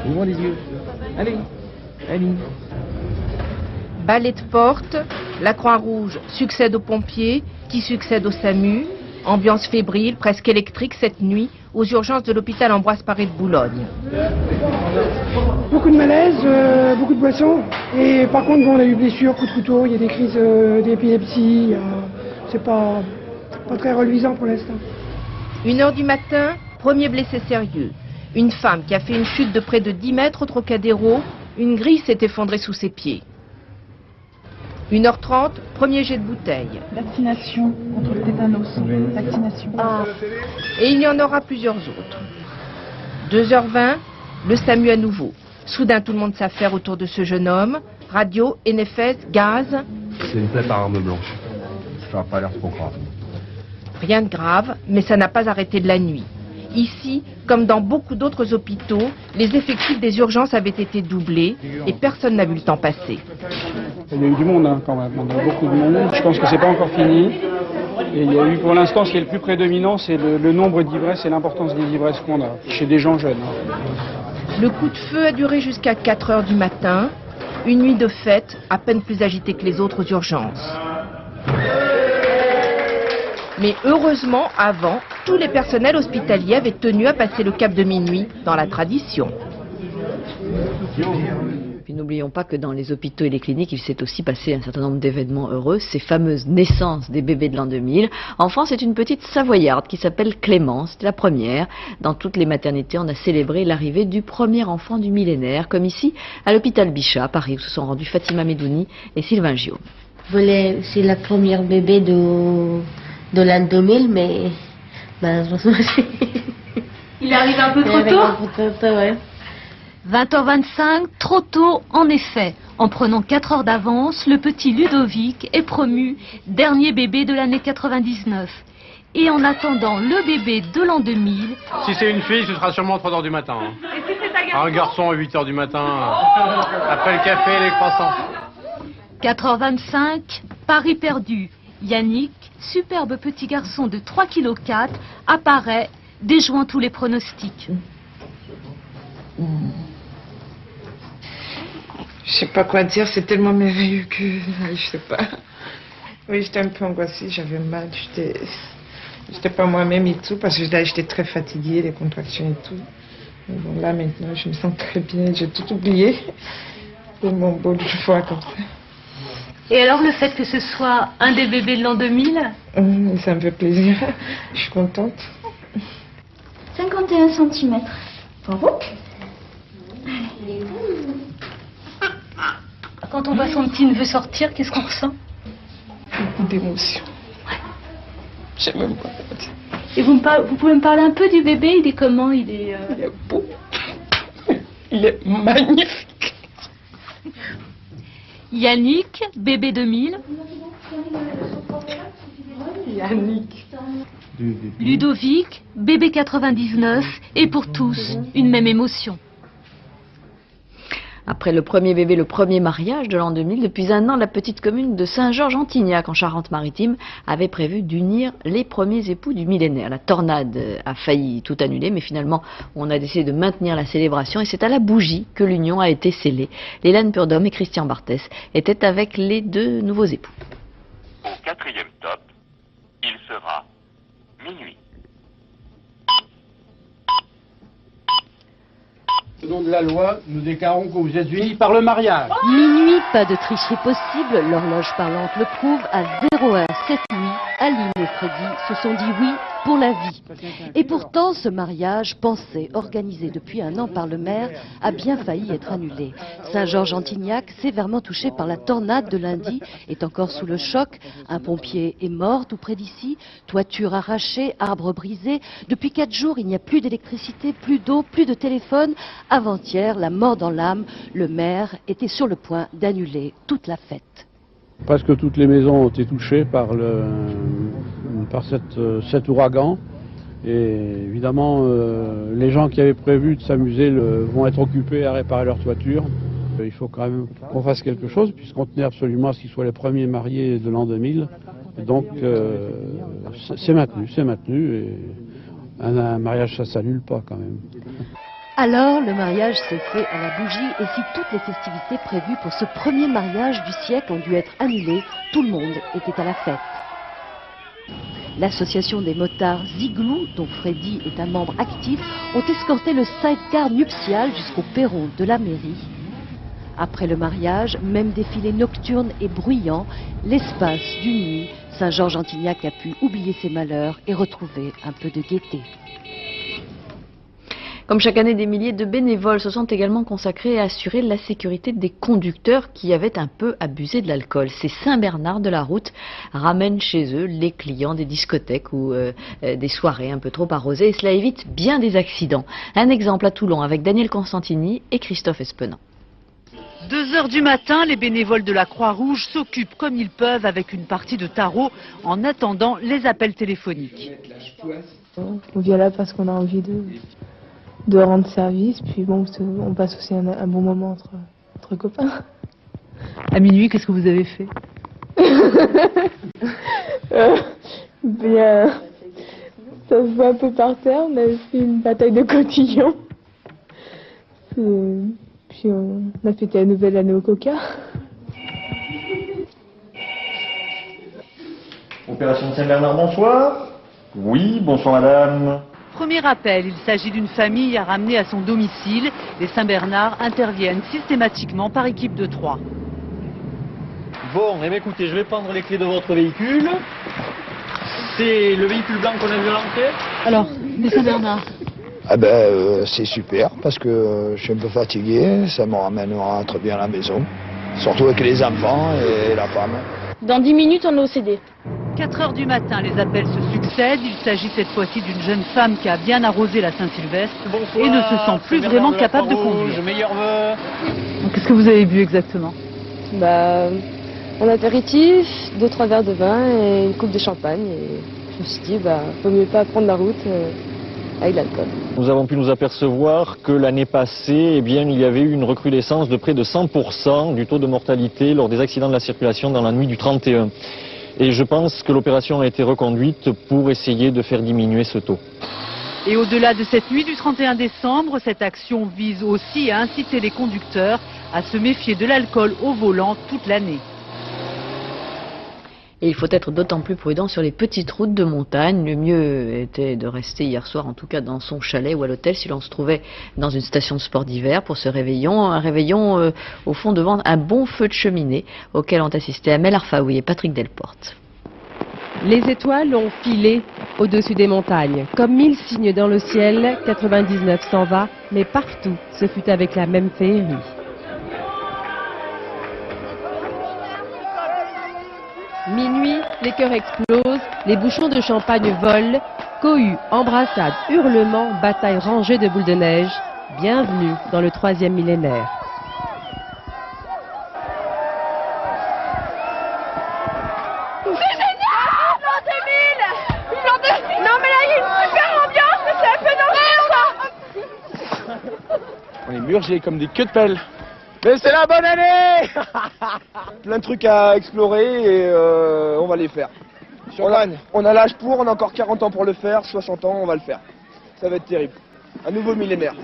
Ouvre les yeux. Allez. Allez. Balai de porte, la Croix-Rouge succède aux pompiers, qui succèdent au SAMU. Ambiance fébrile, presque électrique cette nuit, aux urgences de l'hôpital Ambroise Paré de Boulogne. Beaucoup de malaise, beaucoup de boissons. Et par contre, bon, on a eu blessures, coups de couteau, il y a des crises d'épilepsie. C'est pas très reluisant pour l'instant. 1h du matin, premier blessé sérieux. Une femme qui a fait une chute de près de 10 mètres au Trocadéro. Une grille s'est effondrée sous ses pieds. 1h30, premier jet de bouteille. Vaccination contre le tétanos. Vaccination. Et il y en aura plusieurs autres. 2h20, le SAMU à nouveau. Soudain, tout le monde s'affaire autour de ce jeune homme. Radio, NFS, gaz. C'est une plaie par arme blanche. Ça n'a pas l'air trop grave. Rien de grave, mais ça n'a pas arrêté de la nuit. Ici, comme dans beaucoup d'autres hôpitaux, les effectifs des urgences avaient été doublés et personne n'a vu le temps passer. Il y a eu du monde quand même, il y a eu beaucoup de monde. Je pense que c'est pas encore fini. Et il y a eu pour l'instant, ce qui est le plus prédominant, c'est le nombre d'ivresses et l'importance des ivresses qu'on a chez des gens jeunes. Le coup de feu a duré jusqu'à 4h du matin. Une nuit de fête, à peine plus agitée que les autres urgences. Mais heureusement, avant, tous les personnels hospitaliers avaient tenu à passer le cap de minuit dans la tradition. Puis n'oublions pas que dans les hôpitaux et les cliniques, il s'est aussi passé un certain nombre d'événements heureux, ces fameuses naissances des bébés de l'an 2000. En France, c'est une petite Savoyarde qui s'appelle Clémence, c'était la première. Dans toutes les maternités, on a célébré l'arrivée du premier enfant du millénaire, comme ici à l'hôpital Bichat à Paris, où se sont rendus Fatima Medouni et Sylvain Gillaume. C'est la première bébé de l'an 2000, mais il arrive un peu trop tôt. Ouais. 20h25, trop tôt en effet. En prenant 4 heures d'avance, le petit Ludovic est promu dernier bébé de l'année 99. Et en attendant le bébé de l'an 2000... Si c'est une fille, ce sera sûrement 3 heures du matin. Et si c'est un garçon ? Un garçon à 8 heures du matin, après le café et les croissants. 4h25, Paris perdu. Yannick, superbe petit garçon de 3,4 kg, apparaît, déjouant tous les pronostics. Je sais pas quoi dire, c'est tellement merveilleux que je sais pas. Oui, j'étais un peu angoissée, j'avais mal, j'étais pas moi-même et tout, parce que j'étais très fatiguée, les contractions et tout. Mais bon, là maintenant, je me sens très bien, j'ai tout oublié. C'est mon beau fois comme ça. Et alors le fait que ce soit un des bébés de l'an 2000 ça me fait plaisir, je suis contente. 51 cm. Bravo. Quand on voit son petit neveu sortir, qu'est-ce qu'on ressent? Beaucoup d'émotion. Ouais. J'aime même pas. Et vous pouvez me parler un peu du bébé? Il est comment? Il est beau. Il est magnifique. Yannick, bébé 2000. Yannick. Ludovic, bébé 99. Et pour tous, une même émotion. Après le premier bébé, le premier mariage de l'an 2000, depuis un an, la petite commune de Saint-Georges-en-Tignac, en Charente-Maritime, avait prévu d'unir les premiers époux du millénaire. La tornade a failli tout annuler, mais finalement, on a décidé de maintenir la célébration et c'est à la bougie que l'union a été scellée. Léland Purdom et Christian Barthès étaient avec les deux nouveaux époux. Au 4e top, il sera minuit. Au nom de la loi, nous déclarons que vous êtes unis par le mariage. Minuit, pas de tricherie possible, l'horloge parlante le prouve. À 01 cette nuit, Aline et Freddy se sont dit oui pour la vie. Et pourtant, ce mariage, pensé, organisé depuis un an par le maire, a bien failli être annulé. Saint-Georges-en-Tignac, sévèrement touché par la tornade de lundi, est encore sous le choc. Un pompier est mort tout près d'ici, toiture arrachée, arbres brisés. Depuis 4 jours, il n'y a plus d'électricité, plus d'eau, plus de téléphone. Avant-hier, la mort dans l'âme, le maire était sur le point d'annuler toute la fête. Presque toutes les maisons ont été touchées par cet ouragan. Et évidemment, les gens qui avaient prévu de s'amuser vont être occupés à réparer leur toiture. Il faut quand même qu'on fasse quelque chose, puisqu'on tenait absolument à ce qu'ils soient les premiers mariés de l'an 2000. Donc, c'est maintenu. Et un mariage, ça s'annule pas quand même. Alors, le mariage s'est fait à la bougie et si toutes les festivités prévues pour ce premier mariage du siècle ont dû être annulées, tout le monde était à la fête. L'association des motards Ziglou, dont Freddy est un membre actif, ont escorté le sidecar nuptial jusqu'au perron de la mairie. Après le mariage, même défilé nocturne et bruyant, l'espace d'une nuit, Saint-Georges-en-Tignac a pu oublier ses malheurs et retrouver un peu de gaieté. Comme chaque année, des milliers de bénévoles se sont également consacrés à assurer la sécurité des conducteurs qui avaient un peu abusé de l'alcool. Ces Saint-Bernard-de-la-Route ramènent chez eux les clients des discothèques ou des soirées un peu trop arrosées et cela évite bien des accidents. Un exemple à Toulon avec Daniel Constantini et Christophe Espenant. 2 heures du matin, les bénévoles de la Croix-Rouge s'occupent comme ils peuvent avec une partie de tarot en attendant les appels téléphoniques. On vient là parce qu'on a envie de rendre service, puis bon, on passe aussi un bon moment entre copains. À minuit, qu'est-ce que vous avez fait? Bien, ça se voit un peu par terre, on a fait une bataille de cotillons. Puis on a fêté la nouvelle année au coca. Opération Saint-Bernard, bonsoir. Oui, bonsoir madame. Premier appel, il s'agit d'une famille à ramener à son domicile. Les Saint-Bernard interviennent systématiquement par équipe de 3. Bon, eh bien, écoutez, je vais prendre les clés de votre véhicule. C'est le véhicule blanc qu'on a vu à l'entrée. Alors, les Saint-Bernard? Ah ben, c'est super parce que je suis un peu fatigué, ça me ramènera très bien à la maison. Surtout avec les enfants et la femme. Dans 10 minutes, on est au CD. 4 heures du matin, les appels se succèdent. Il s'agit cette fois-ci d'une jeune femme qui a bien arrosé la Saint-Sylvestre et ne se sent plus vraiment capable de conduire. Qu'est-ce que vous avez bu exactement? En apéritif, 2-3 verres de vin et une coupe de champagne. Et je me suis dit, vaut mieux pas prendre la route avec l'alcool. Nous avons pu nous apercevoir que l'année passée, il y avait eu une recrudescence de près de 100% du taux de mortalité lors des accidents de la circulation dans la nuit du 31. Et je pense que l'opération a été reconduite pour essayer de faire diminuer ce taux. Et au-delà de cette nuit du 31 décembre, cette action vise aussi à inciter les conducteurs à se méfier de l'alcool au volant toute l'année. Et il faut être d'autant plus prudent sur les petites routes de montagne. Le mieux était de rester hier soir, en tout cas dans son chalet ou à l'hôtel, si l'on se trouvait dans une station de sport d'hiver pour ce réveillon. Un réveillon au fond devant un bon feu de cheminée auquel ont assisté Amel Arfaoui et Patrick Delporte. Les étoiles ont filé au-dessus des montagnes. Comme 1000 signes dans le ciel, 99 s'en va, mais partout, ce fut avec la même féerie. Minuit, les cœurs explosent, les bouchons de champagne volent, cohue, embrassades, hurlements, bataille rangée de boules de neige. Bienvenue dans le 3e millénaire. C'est génial! L'an 2000! Non mais là il y a une super ambiance, mais c'est un peu dangereux ça! Les murs, j'ai comme des queues de pelle. Mais c'est la bonne année. Plein de trucs à explorer et on va les faire. On a l'âge pour, on a encore 40 ans pour le faire, 60 ans, on va le faire. Ça va être terrible. Un nouveau millénaire.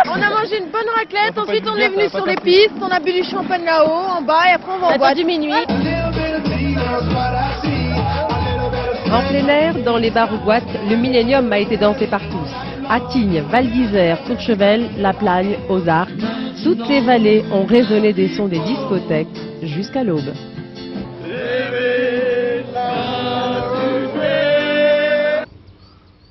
On a mangé une bonne raclette, ensuite on est venu sur les pistes, on a bu du champagne là-haut, en bas, et après on va en boîte du minuit. En plein air, dans les bars ou boîtes, le millénium a été dansé par tous. À Tignes, Val d'Isère, Courchevel, La Plagne, aux Arcs, toutes les vallées ont résonné des sons des discothèques jusqu'à l'aube.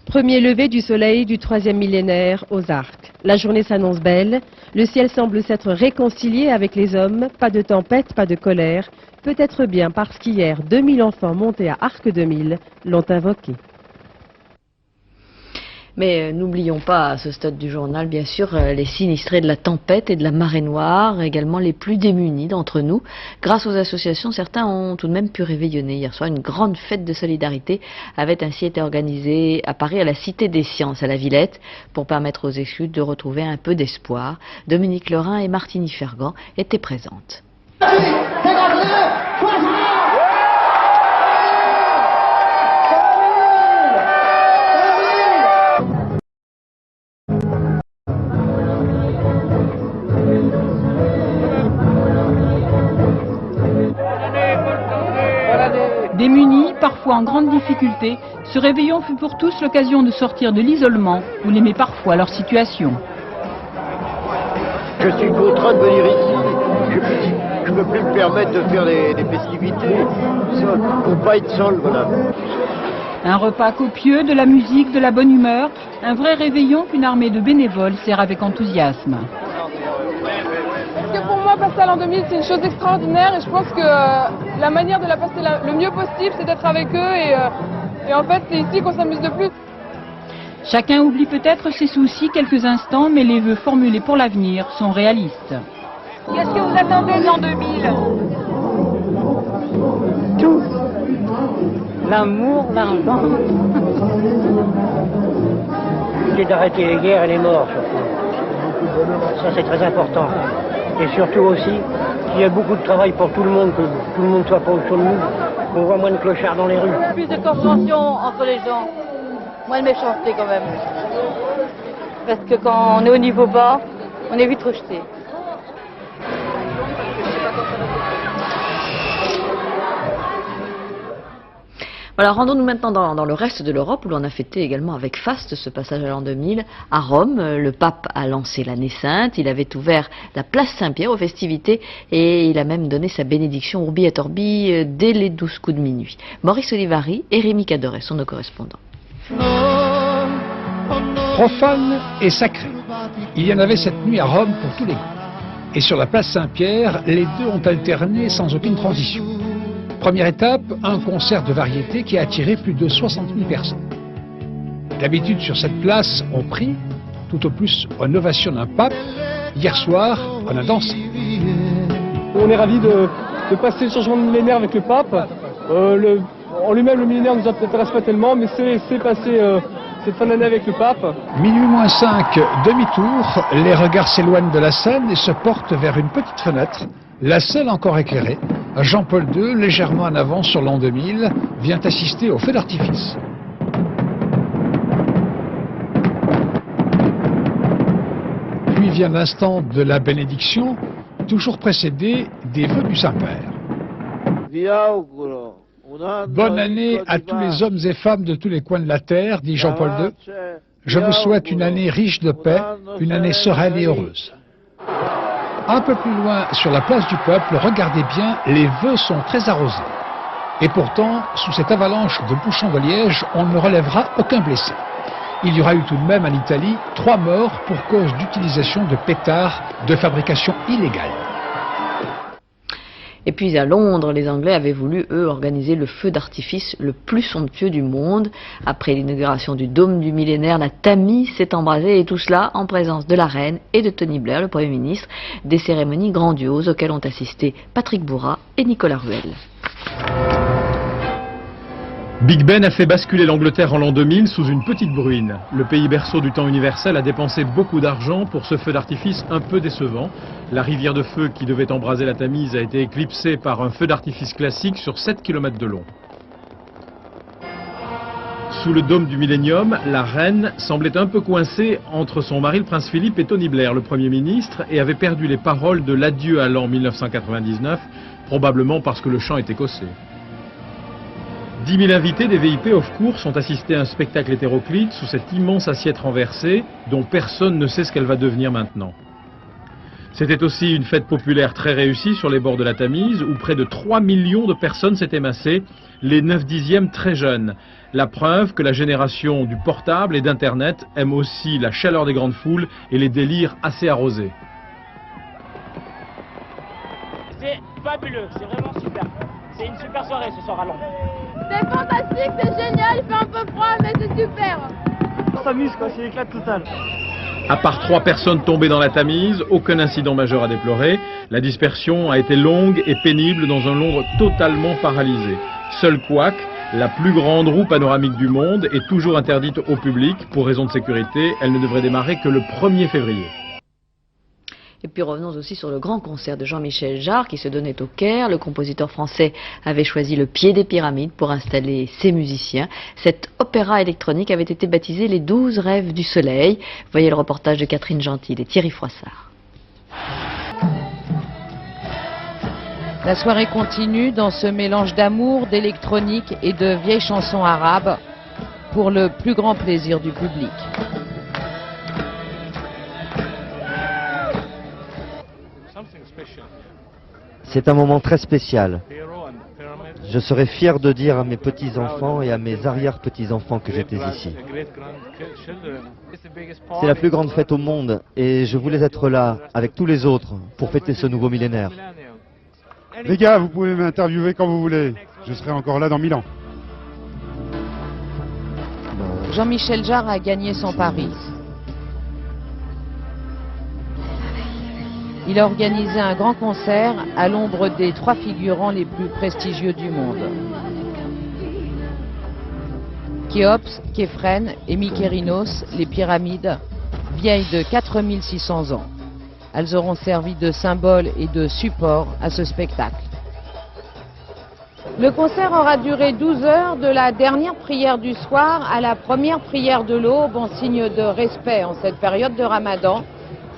Premier lever du soleil du 3e millénaire aux Arcs. La journée s'annonce belle, le ciel semble s'être réconcilié avec les hommes, pas de tempête, pas de colère, peut-être bien parce qu'hier 2000 enfants montés à Arc 2000 l'ont invoqué. Mais n'oublions pas à ce stade du journal, bien sûr, les sinistrés de la tempête et de la marée noire, également les plus démunis d'entre nous. Grâce aux associations, certains ont tout de même pu réveillonner. Hier soir, une grande fête de solidarité avait ainsi été organisée à Paris, à la Cité des Sciences, à la Villette, pour permettre aux exclus de retrouver un peu d'espoir. Dominique Lerin et Martini Fergan étaient présentes. Démunis, parfois en grande difficulté, ce réveillon fut pour tous l'occasion de sortir de l'isolement où l'aimaient parfois leur situation. Je suis contraint de venir ici. Je ne peux plus me permettre de faire des festivités. Pour pas être seul, voilà. Un repas copieux, de la musique, de la bonne humeur, un vrai réveillon qu'une armée de bénévoles sert avec enthousiasme. Parce que pour moi, passer à l'an 2000, c'est une chose extraordinaire et je pense que la manière de la passer le mieux possible, c'est d'être avec eux et en fait, c'est ici qu'on s'amuse le plus. Chacun oublie peut-être ses soucis quelques instants, mais les vœux formulés pour l'avenir sont réalistes. Qu'est-ce que vous attendez de l'an 2000? Tout. L'amour, l'argent. C'est d'arrêter les guerres et les morts, surtout. Ça, c'est très important. Et surtout aussi, qu'il y a beaucoup de travail pour tout le monde, que tout le monde soit pas autour de nous. On voit moins de clochards dans les rues. Plus de compréhension entre les gens. Moins de méchanceté quand même. Parce que quand on est au niveau bas, on est vite rejeté. Voilà, rendons-nous maintenant dans le reste de l'Europe où l'on a fêté également avec faste ce passage à l'an 2000. À Rome, le pape a lancé l'année sainte, il avait ouvert la place Saint-Pierre aux festivités et il a même donné sa bénédiction Urbi et Orbi dès les 12 coups de minuit. Maurice Olivari et Rémi Cadoret sont nos correspondants. Profane et sacré. Il y en avait cette nuit à Rome pour tous les goûts. Et sur la place Saint-Pierre, les deux ont alterné sans aucune transition. Première étape, un concert de variété qui a attiré plus de 60 000 personnes. D'habitude, sur cette place, on prie, tout au plus on ovationne un pape. Hier soir, on a dansé. On est ravis de passer le changement de millénaire avec le pape. En lui-même, le millénaire ne nous intéresse pas tellement, mais c'est passer cette fin d'année avec le pape. Minuit moins 5, demi-tour, les regards s'éloignent de la scène et se portent vers une petite fenêtre, la seule encore éclairée. Jean-Paul II, légèrement en avance sur l'an 2000, vient assister au feu d'artifice. Puis vient l'instant de la bénédiction, toujours précédé des vœux du Saint-Père. Bonne année à tous les hommes et femmes de tous les coins de la terre, dit Jean-Paul II. Je vous souhaite une année riche de paix, une année sereine et heureuse. Un peu plus loin, sur la place du peuple, regardez bien, les vœux sont très arrosés. Et pourtant, sous cette avalanche de bouchons de liège, on ne relèvera aucun blessé. Il y aura eu tout de même en Italie 3 morts pour cause d'utilisation de pétards de fabrication illégale. Et puis à Londres, les Anglais avaient voulu, eux, organiser le feu d'artifice le plus somptueux du monde. Après l'inauguration du dôme du millénaire, la Tamise s'est embrasée, et tout cela en présence de la reine et de Tony Blair, le Premier ministre. Des cérémonies grandioses auxquelles ont assisté Patrick Bourrat et Nicolas Ruel. Big Ben a fait basculer l'Angleterre en l'an 2000 sous une petite bruine. Le pays berceau du temps universel a dépensé beaucoup d'argent pour ce feu d'artifice un peu décevant. La rivière de feu qui devait embraser la Tamise a été éclipsée par un feu d'artifice classique sur 7 km de long. Sous le dôme du Millennium, la reine semblait un peu coincée entre son mari le prince Philippe et Tony Blair, le Premier ministre, et avait perdu les paroles de l'adieu à l'an 1999, probablement parce que le chant était écossais. 10 000 invités des VIP off-course ont assisté à un spectacle hétéroclite sous cette immense assiette renversée dont personne ne sait ce qu'elle va devenir maintenant. C'était aussi une fête populaire très réussie sur les bords de la Tamise où près de 3 millions de personnes s'étaient massées, les 9/10 très jeunes. La preuve que la génération du portable et d'Internet aime aussi la chaleur des grandes foules et les délires assez arrosés. C'est fabuleux, c'est vraiment super. C'est une super soirée ce soir à Londres. C'est fantastique, c'est génial, il fait un peu froid, mais c'est super. On s'amuse quoi, c'est l'éclat total. À part 3 personnes tombées dans la Tamise, aucun incident majeur à déplorer. La dispersion a été longue et pénible dans un Londres totalement paralysé. Seul couac, la plus grande roue panoramique du monde est toujours interdite au public. Pour raison de sécurité, elle ne devrait démarrer que le 1er février. Et puis revenons aussi sur le grand concert de Jean-Michel Jarre qui se donnait au Caire. Le compositeur français avait choisi le pied des pyramides pour installer ses musiciens. Cet opéra électronique avait été baptisé Les 12 rêves du soleil. Voyez le reportage de Catherine Gentil et Thierry Froissart. La soirée continue dans ce mélange d'amour, d'électronique et de vieilles chansons arabes pour le plus grand plaisir du public. C'est un moment très spécial. Je serais fier de dire à mes petits-enfants et à mes arrière-petits-enfants que j'étais ici. C'est la plus grande fête au monde et je voulais être là avec tous les autres pour fêter ce nouveau millénaire. Les gars, vous pouvez m'interviewer quand vous voulez. Je serai encore là dans 1000 ans. Jean-Michel Jarre a gagné son pari. Il a organisé un grand concert à l'ombre des 3 figurants les plus prestigieux du monde. Khéops, Képhren et Mykérinos, les pyramides, vieilles de 4600 ans. Elles auront servi de symbole et de support à ce spectacle. Le concert aura duré 12 heures, de la dernière prière du soir à la première prière de l'aube, en signe de respect en cette période de Ramadan.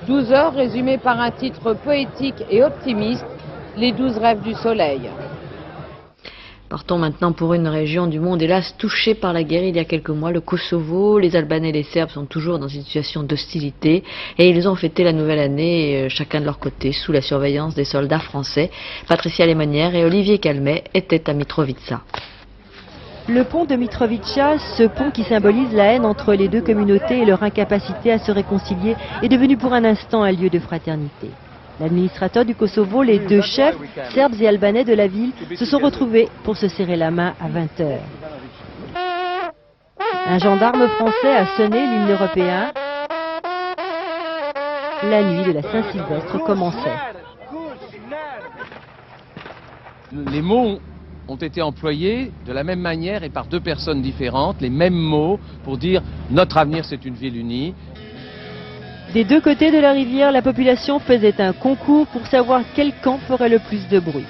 12 heures résumées par un titre poétique et optimiste, Les 12 rêves du soleil. Partons maintenant pour une région du monde, hélas, touchée par la guerre il y a quelques mois, le Kosovo. Les Albanais et les Serbes sont toujours dans une situation d'hostilité et ils ont fêté la nouvelle année, chacun de leur côté, sous la surveillance des soldats français. Patricia Lémonière et Olivier Calmet étaient à Mitrovica. Le pont de Mitrovica, ce pont qui symbolise la haine entre les deux communautés et leur incapacité à se réconcilier, est devenu pour un instant un lieu de fraternité. L'administrateur du Kosovo, les 2 chefs, serbes et albanais de la ville, se sont retrouvés pour se serrer la main à 20 h. Un gendarme français a sonné l'hymne européen. La nuit de la Saint-Sylvestre commençait. Les mots ont été employés de la même manière et par 2 personnes différentes, les mêmes mots pour dire notre avenir c'est une ville unie. Des 2 côtés de la rivière, la population faisait un concours pour savoir quel camp ferait le plus de bruit.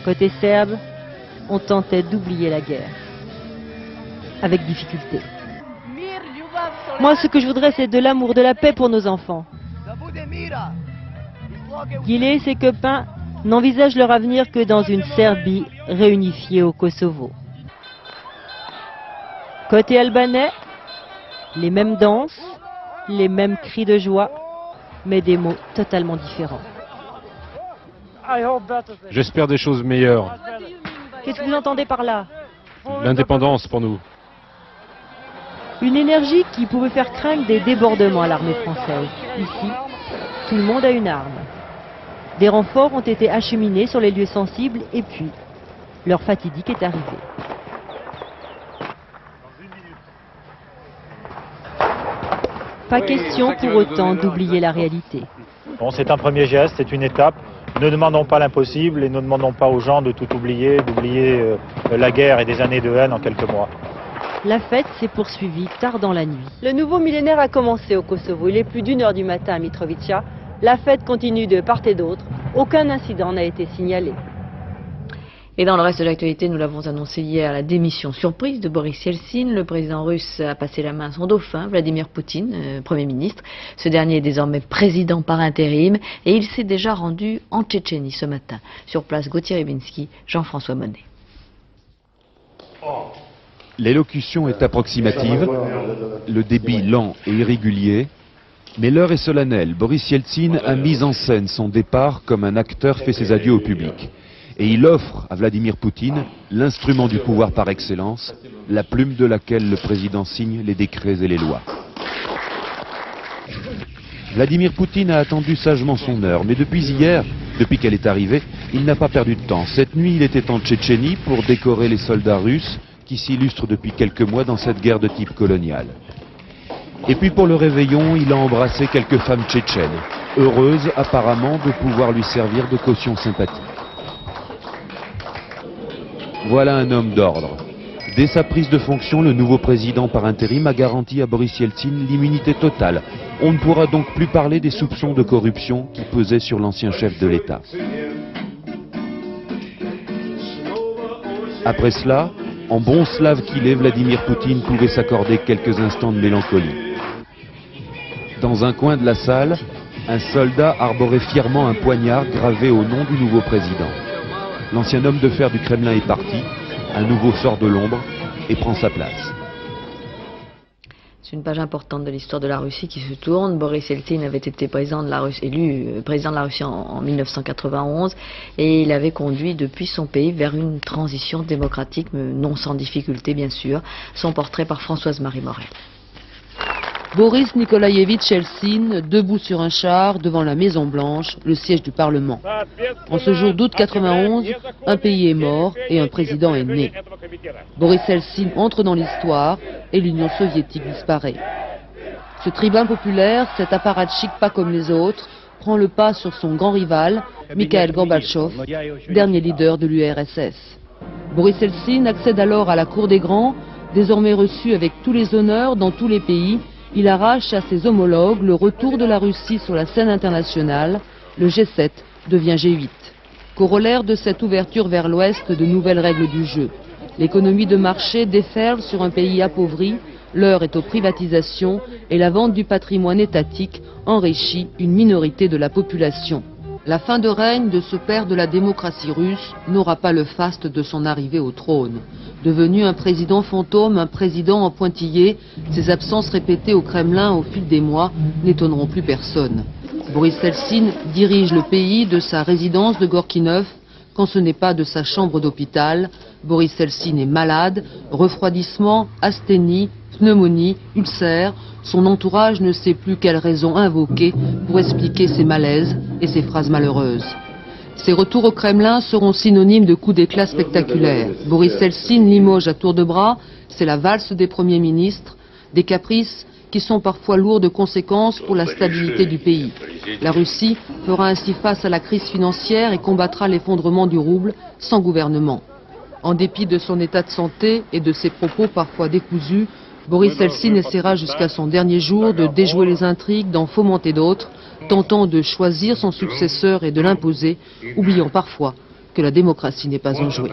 Côté serbe, on tentait d'oublier la guerre. Avec difficulté. Moi, ce que je voudrais, c'est de l'amour, de la paix pour nos enfants. Qu'il et ses copains n'envisagent leur avenir que dans une Serbie réunifiée au Kosovo. Côté albanais, les mêmes danses, les mêmes cris de joie, mais des mots totalement différents. J'espère des choses meilleures. Qu'est-ce que vous entendez par là? L'indépendance pour nous. Une énergie qui pouvait faire craindre des débordements à l'armée française. Ici, tout le monde a une arme. Des renforts ont été acheminés sur les lieux sensibles et puis, l'heure fatidique est arrivée. Pas question pour autant d'oublier la réalité. Bon, c'est un premier geste, c'est une étape. Ne demandons pas l'impossible et ne demandons pas aux gens de tout oublier, d'oublier la guerre et des années de haine en quelques mois. La fête s'est poursuivie tard dans la nuit. Le nouveau millénaire a commencé au Kosovo. Il est plus d'1 h du matin à Mitrovica. La fête continue de part et d'autre. Aucun incident n'a été signalé. Et dans le reste de l'actualité, nous l'avons annoncé hier, la démission surprise de Boris Yeltsin. Le président russe a passé la main à son dauphin, Vladimir Poutine, Premier ministre. Ce dernier est désormais président par intérim et il s'est déjà rendu en Tchétchénie ce matin. Sur place, Gauthier Ribinski, Jean-François Monnet. L'élocution est approximative, le débit lent et irrégulier, mais l'heure est solennelle. Boris Yeltsin a mis en scène son départ comme un acteur fait ses adieux au public. Et il offre à Vladimir Poutine l'instrument du pouvoir par excellence, la plume de laquelle le président signe les décrets et les lois. Vladimir Poutine a attendu sagement son heure, mais depuis hier, depuis qu'elle est arrivée, il n'a pas perdu de temps. Cette nuit, il était en Tchétchénie pour décorer les soldats russes qui s'illustrent depuis quelques mois dans cette guerre de type colonial. Et puis pour le réveillon, il a embrassé quelques femmes tchétchènes, heureuses apparemment de pouvoir lui servir de caution sympathique. Voilà un homme d'ordre. Dès sa prise de fonction, le nouveau président par intérim a garanti à Boris Yeltsin l'immunité totale. On ne pourra donc plus parler des soupçons de corruption qui pesaient sur l'ancien chef de l'État. Après cela, en bon slave qu'il est, Vladimir Poutine pouvait s'accorder quelques instants de mélancolie. Dans un coin de la salle, un soldat arborait fièrement un poignard gravé au nom du nouveau président. L'ancien homme de fer du Kremlin est parti, un nouveau sort de l'ombre et prend sa place. C'est une page importante de l'histoire de la Russie qui se tourne. Boris Yeltsin avait été président de la Russie, élu président de la Russie en 1991 et il avait conduit depuis son pays vers une transition démocratique, mais non sans difficulté bien sûr. Son portrait par Françoise-Marie Morel. Boris Nikolaïevitch Yeltsin, debout sur un char devant la Maison Blanche, le siège du Parlement. En ce jour d'août 91, un pays est mort et un président est né. Boris Yeltsin entre dans l'histoire et l'Union soviétique disparaît. Ce tribun populaire, cet apparatchik pas comme les autres, prend le pas sur son grand rival, Mikhail Gorbatchev, dernier leader de l'URSS. Boris Yeltsin accède alors à la cour des grands, désormais reçu avec tous les honneurs dans tous les pays. Il arrache à ses homologues le retour de la Russie sur la scène internationale. Le G7 devient G8. Corollaire de cette ouverture vers l'Ouest, de nouvelles règles du jeu. L'économie de marché déferle sur un pays appauvri. L'heure est aux privatisations et la vente du patrimoine étatique enrichit une minorité de la population. La fin de règne de ce père de la démocratie russe n'aura pas le faste de son arrivée au trône. Devenu un président fantôme, un président en pointillé, ses absences répétées au Kremlin au fil des mois n'étonneront plus personne. Boris Yeltsin dirige le pays de sa résidence de Gorky 9, quand ce n'est pas de sa chambre d'hôpital. Boris Yeltsin est malade, refroidissement, asthénie, pneumonie, ulcère. Son entourage ne sait plus quelle raison invoquer pour expliquer ses malaises et ses phrases malheureuses. Ses retours au Kremlin seront synonymes de coups d'éclat spectaculaires. Boris Yeltsin limoge à tour de bras, c'est la valse des premiers ministres, des caprices qui sont parfois lourds de conséquences pour la stabilité du pays. La Russie fera ainsi face à la crise financière et combattra l'effondrement du rouble sans gouvernement. En dépit de son état de santé et de ses propos parfois décousus, Boris Yeltsin essaiera jusqu'à son dernier jour de déjouer les intrigues, d'en fomenter d'autres, tentant de choisir son successeur et de l'imposer, oubliant parfois que la démocratie n'est pas un jouet.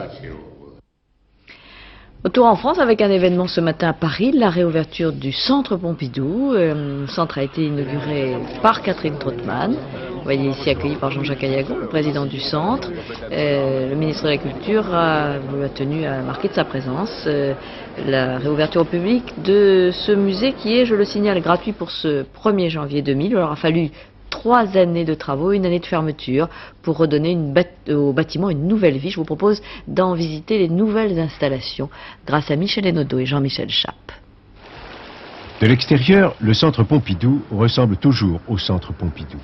Retour en France avec un événement ce matin à Paris, la réouverture du Centre Pompidou. Le centre a été inauguré par Catherine Trautmann. Vous voyez ici accueilli par Jean-Jacques Ayagon, le président du centre. Le ministre de la Culture a tenu à marquer de sa présence la réouverture au public de ce musée qui est, je le signale, gratuit pour ce 1er janvier 2000. Il aura fallu 3 années de travaux, 1 année de fermeture pour redonner au bâtiment une nouvelle vie. Je vous propose d'en visiter les nouvelles installations grâce à Michel Henodeau et Jean-Michel Chappe. De l'extérieur, le centre Pompidou ressemble toujours au centre Pompidou.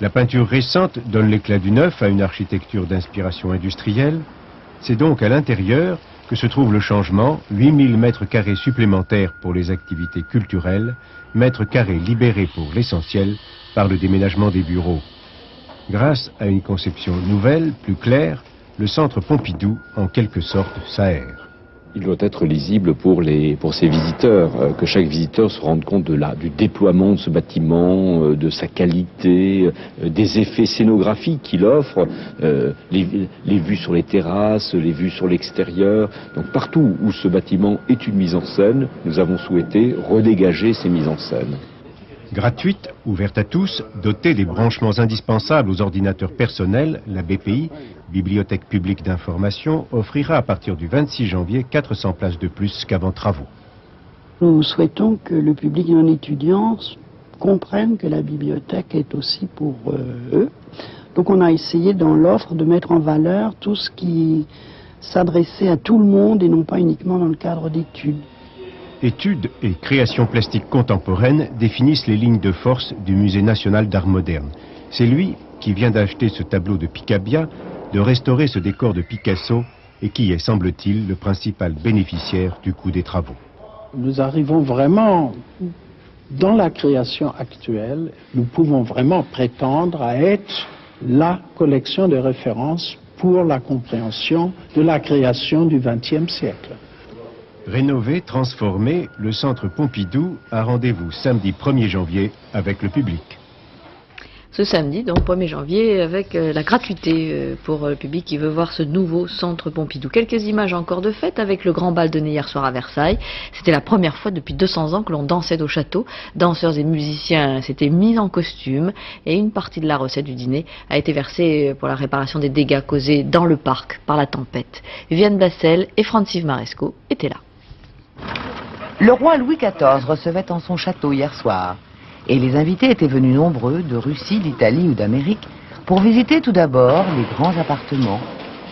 La peinture récente donne l'éclat du neuf à une architecture d'inspiration industrielle. C'est donc à l'intérieur que se trouve le changement, 8000 mètres carrés supplémentaires pour les activités culturelles, mètres carrés libérés pour l'essentiel par le déménagement des bureaux. Grâce à une conception nouvelle, plus claire, le centre Pompidou, en quelque sorte, s'aère. Il doit être lisible pour ses visiteurs, que chaque visiteur se rende compte du déploiement de ce bâtiment, de sa qualité, des effets scénographiques qu'il offre, les vues sur les terrasses, les vues sur l'extérieur. Donc partout où ce bâtiment est une mise en scène, nous avons souhaité redégager ces mises en scène. Gratuite, ouverte à tous, dotée des branchements indispensables aux ordinateurs personnels, la BPI, Bibliothèque publique d'information, offrira à partir du 26 janvier 400 places de plus qu'avant travaux. Nous souhaitons que le public non étudiant comprenne que la bibliothèque est aussi pour eux. Donc on a essayé dans l'offre de mettre en valeur tout ce qui s'adressait à tout le monde et non pas uniquement dans le cadre d'études. Études et création plastique contemporaine définissent les lignes de force du Musée national d'art moderne. C'est lui qui vient d'acheter ce tableau de Picabia, de restaurer ce décor de Picasso et qui est, semble-t-il, le principal bénéficiaire du coût des travaux. Nous arrivons vraiment, dans la création actuelle, nous pouvons vraiment prétendre à être la collection de référence pour la compréhension de la création du XXe siècle. Rénové, transformé, le centre Pompidou a rendez-vous samedi 1er janvier avec le public. Ce samedi, donc 1er janvier, avec la gratuité pour le public qui veut voir ce nouveau centre Pompidou. Quelques images encore de fête avec le grand bal donné hier soir à Versailles. C'était la première fois depuis 200 ans que l'on dansait au château. Danseurs et musiciens s'étaient mis en costume et une partie de la recette du dîner a été versée pour la réparation des dégâts causés dans le parc par la tempête. Viviane Bassel et Francis Maresco étaient là. Le roi Louis XIV recevait en son château hier soir. Et les invités étaient venus nombreux de Russie, d'Italie ou d'Amérique pour visiter tout d'abord les grands appartements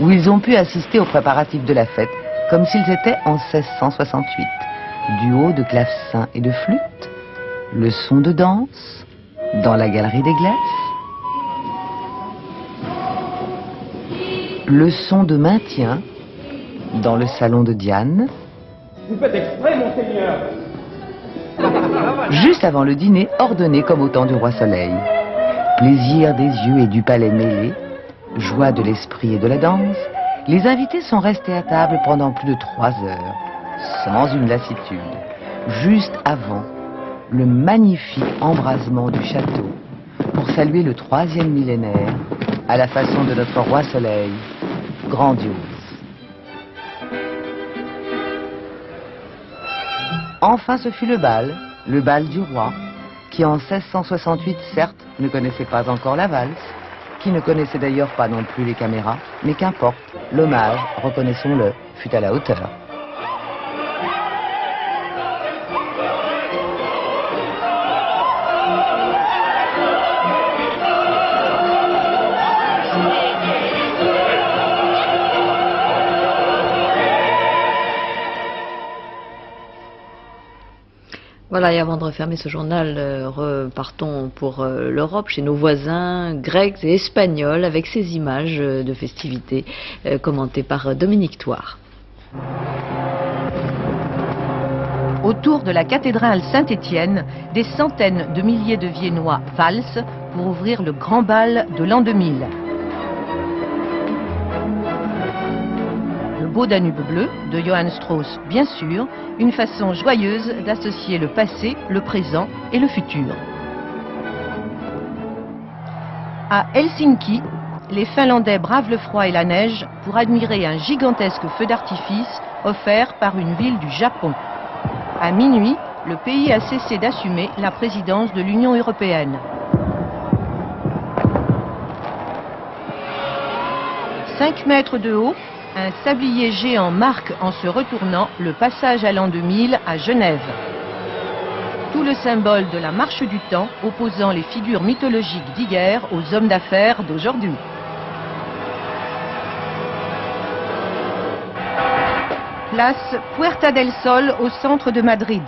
où ils ont pu assister aux préparatifs de la fête comme s'ils étaient en 1668. Duo de clavecins et de flûtes, leçons de danse dans la galerie des glaces, leçons de maintien dans le salon de Diane. Vous faites exprès, monseigneur. Juste avant le dîner, ordonné comme au temps du roi Soleil. Plaisir des yeux et du palais mêlés, joie de l'esprit et de la danse, les invités sont restés à table pendant plus de 3 heures, sans une lassitude, juste avant le magnifique embrasement du château, pour saluer le 3e millénaire, à la façon de notre roi Soleil, grandiose. Enfin, ce fut le bal du roi, qui en 1668, certes, ne connaissait pas encore la valse, qui ne connaissait d'ailleurs pas non plus les caméras, mais qu'importe, l'hommage, reconnaissons-le, fut à la hauteur. Voilà, et avant de refermer ce journal, repartons pour l'Europe, chez nos voisins grecs et espagnols, avec ces images de festivités commentées par Dominique Thouard. Autour de la cathédrale Saint-Étienne, des centaines de milliers de Viennois valsent pour ouvrir le grand bal de l'an 2000. Le beau Danube bleu, de Johann Strauss, bien sûr, une façon joyeuse d'associer le passé, le présent et le futur. À Helsinki, les Finlandais bravent le froid et la neige pour admirer un gigantesque feu d'artifice offert par une ville du Japon. À minuit, le pays a cessé d'assumer la présidence de l'Union européenne. « 5 mètres de haut, un sablier géant marque en se retournant le passage à l'an 2000 à Genève. Tout le symbole de la marche du temps opposant les figures mythologiques d'hier aux hommes d'affaires d'aujourd'hui. Place Puerta del Sol au centre de Madrid.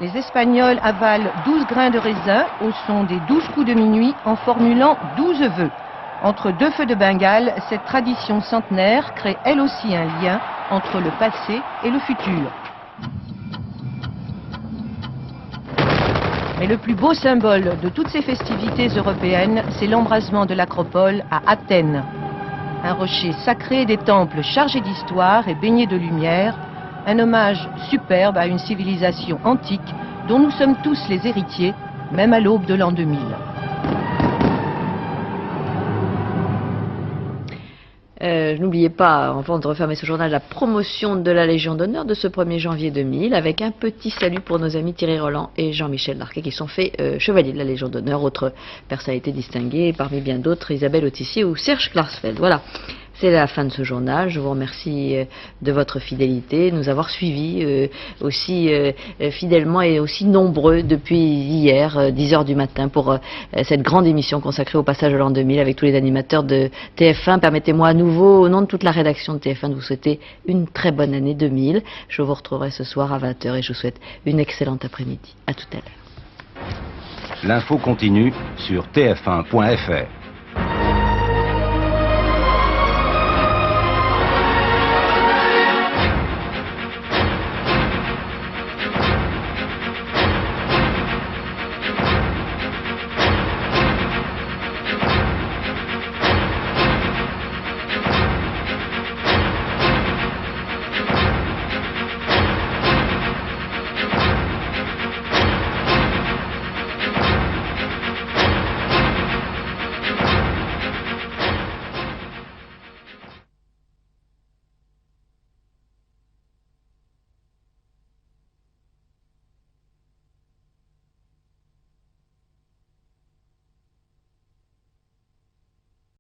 Les Espagnols avalent 12 grains de raisin au son des 12 coups de minuit en formulant 12 vœux. Entre 2 feux de Bengale, cette tradition centenaire crée elle aussi un lien entre le passé et le futur. Mais le plus beau symbole de toutes ces festivités européennes, c'est l'embrasement de l'Acropole à Athènes. Un rocher sacré des temples chargés d'histoire et baigné de lumière, un hommage superbe à une civilisation antique dont nous sommes tous les héritiers, même à l'aube de l'an 2000. N'oubliez pas, avant de refermer ce journal, la promotion de la Légion d'honneur de ce 1er janvier 2000, avec un petit salut pour nos amis Thierry Roland et Jean-Michel Larquet, qui sont faits chevaliers de la Légion d'honneur, autres personnalités distinguées, parmi bien d'autres, Isabelle Autissier ou Serge Klarsfeld. Voilà. C'est la fin de ce journal. Je vous remercie de votre fidélité, de nous avoir suivis aussi fidèlement et aussi nombreux depuis hier, 10h du matin, pour cette grande émission consacrée au passage de l'an 2000 avec tous les animateurs de TF1. Permettez-moi à nouveau, au nom de toute la rédaction de TF1, de vous souhaiter une très bonne année 2000. Je vous retrouverai ce soir à 20h et je vous souhaite une excellente après-midi. À tout à l'heure. L'info continue sur tf1.fr.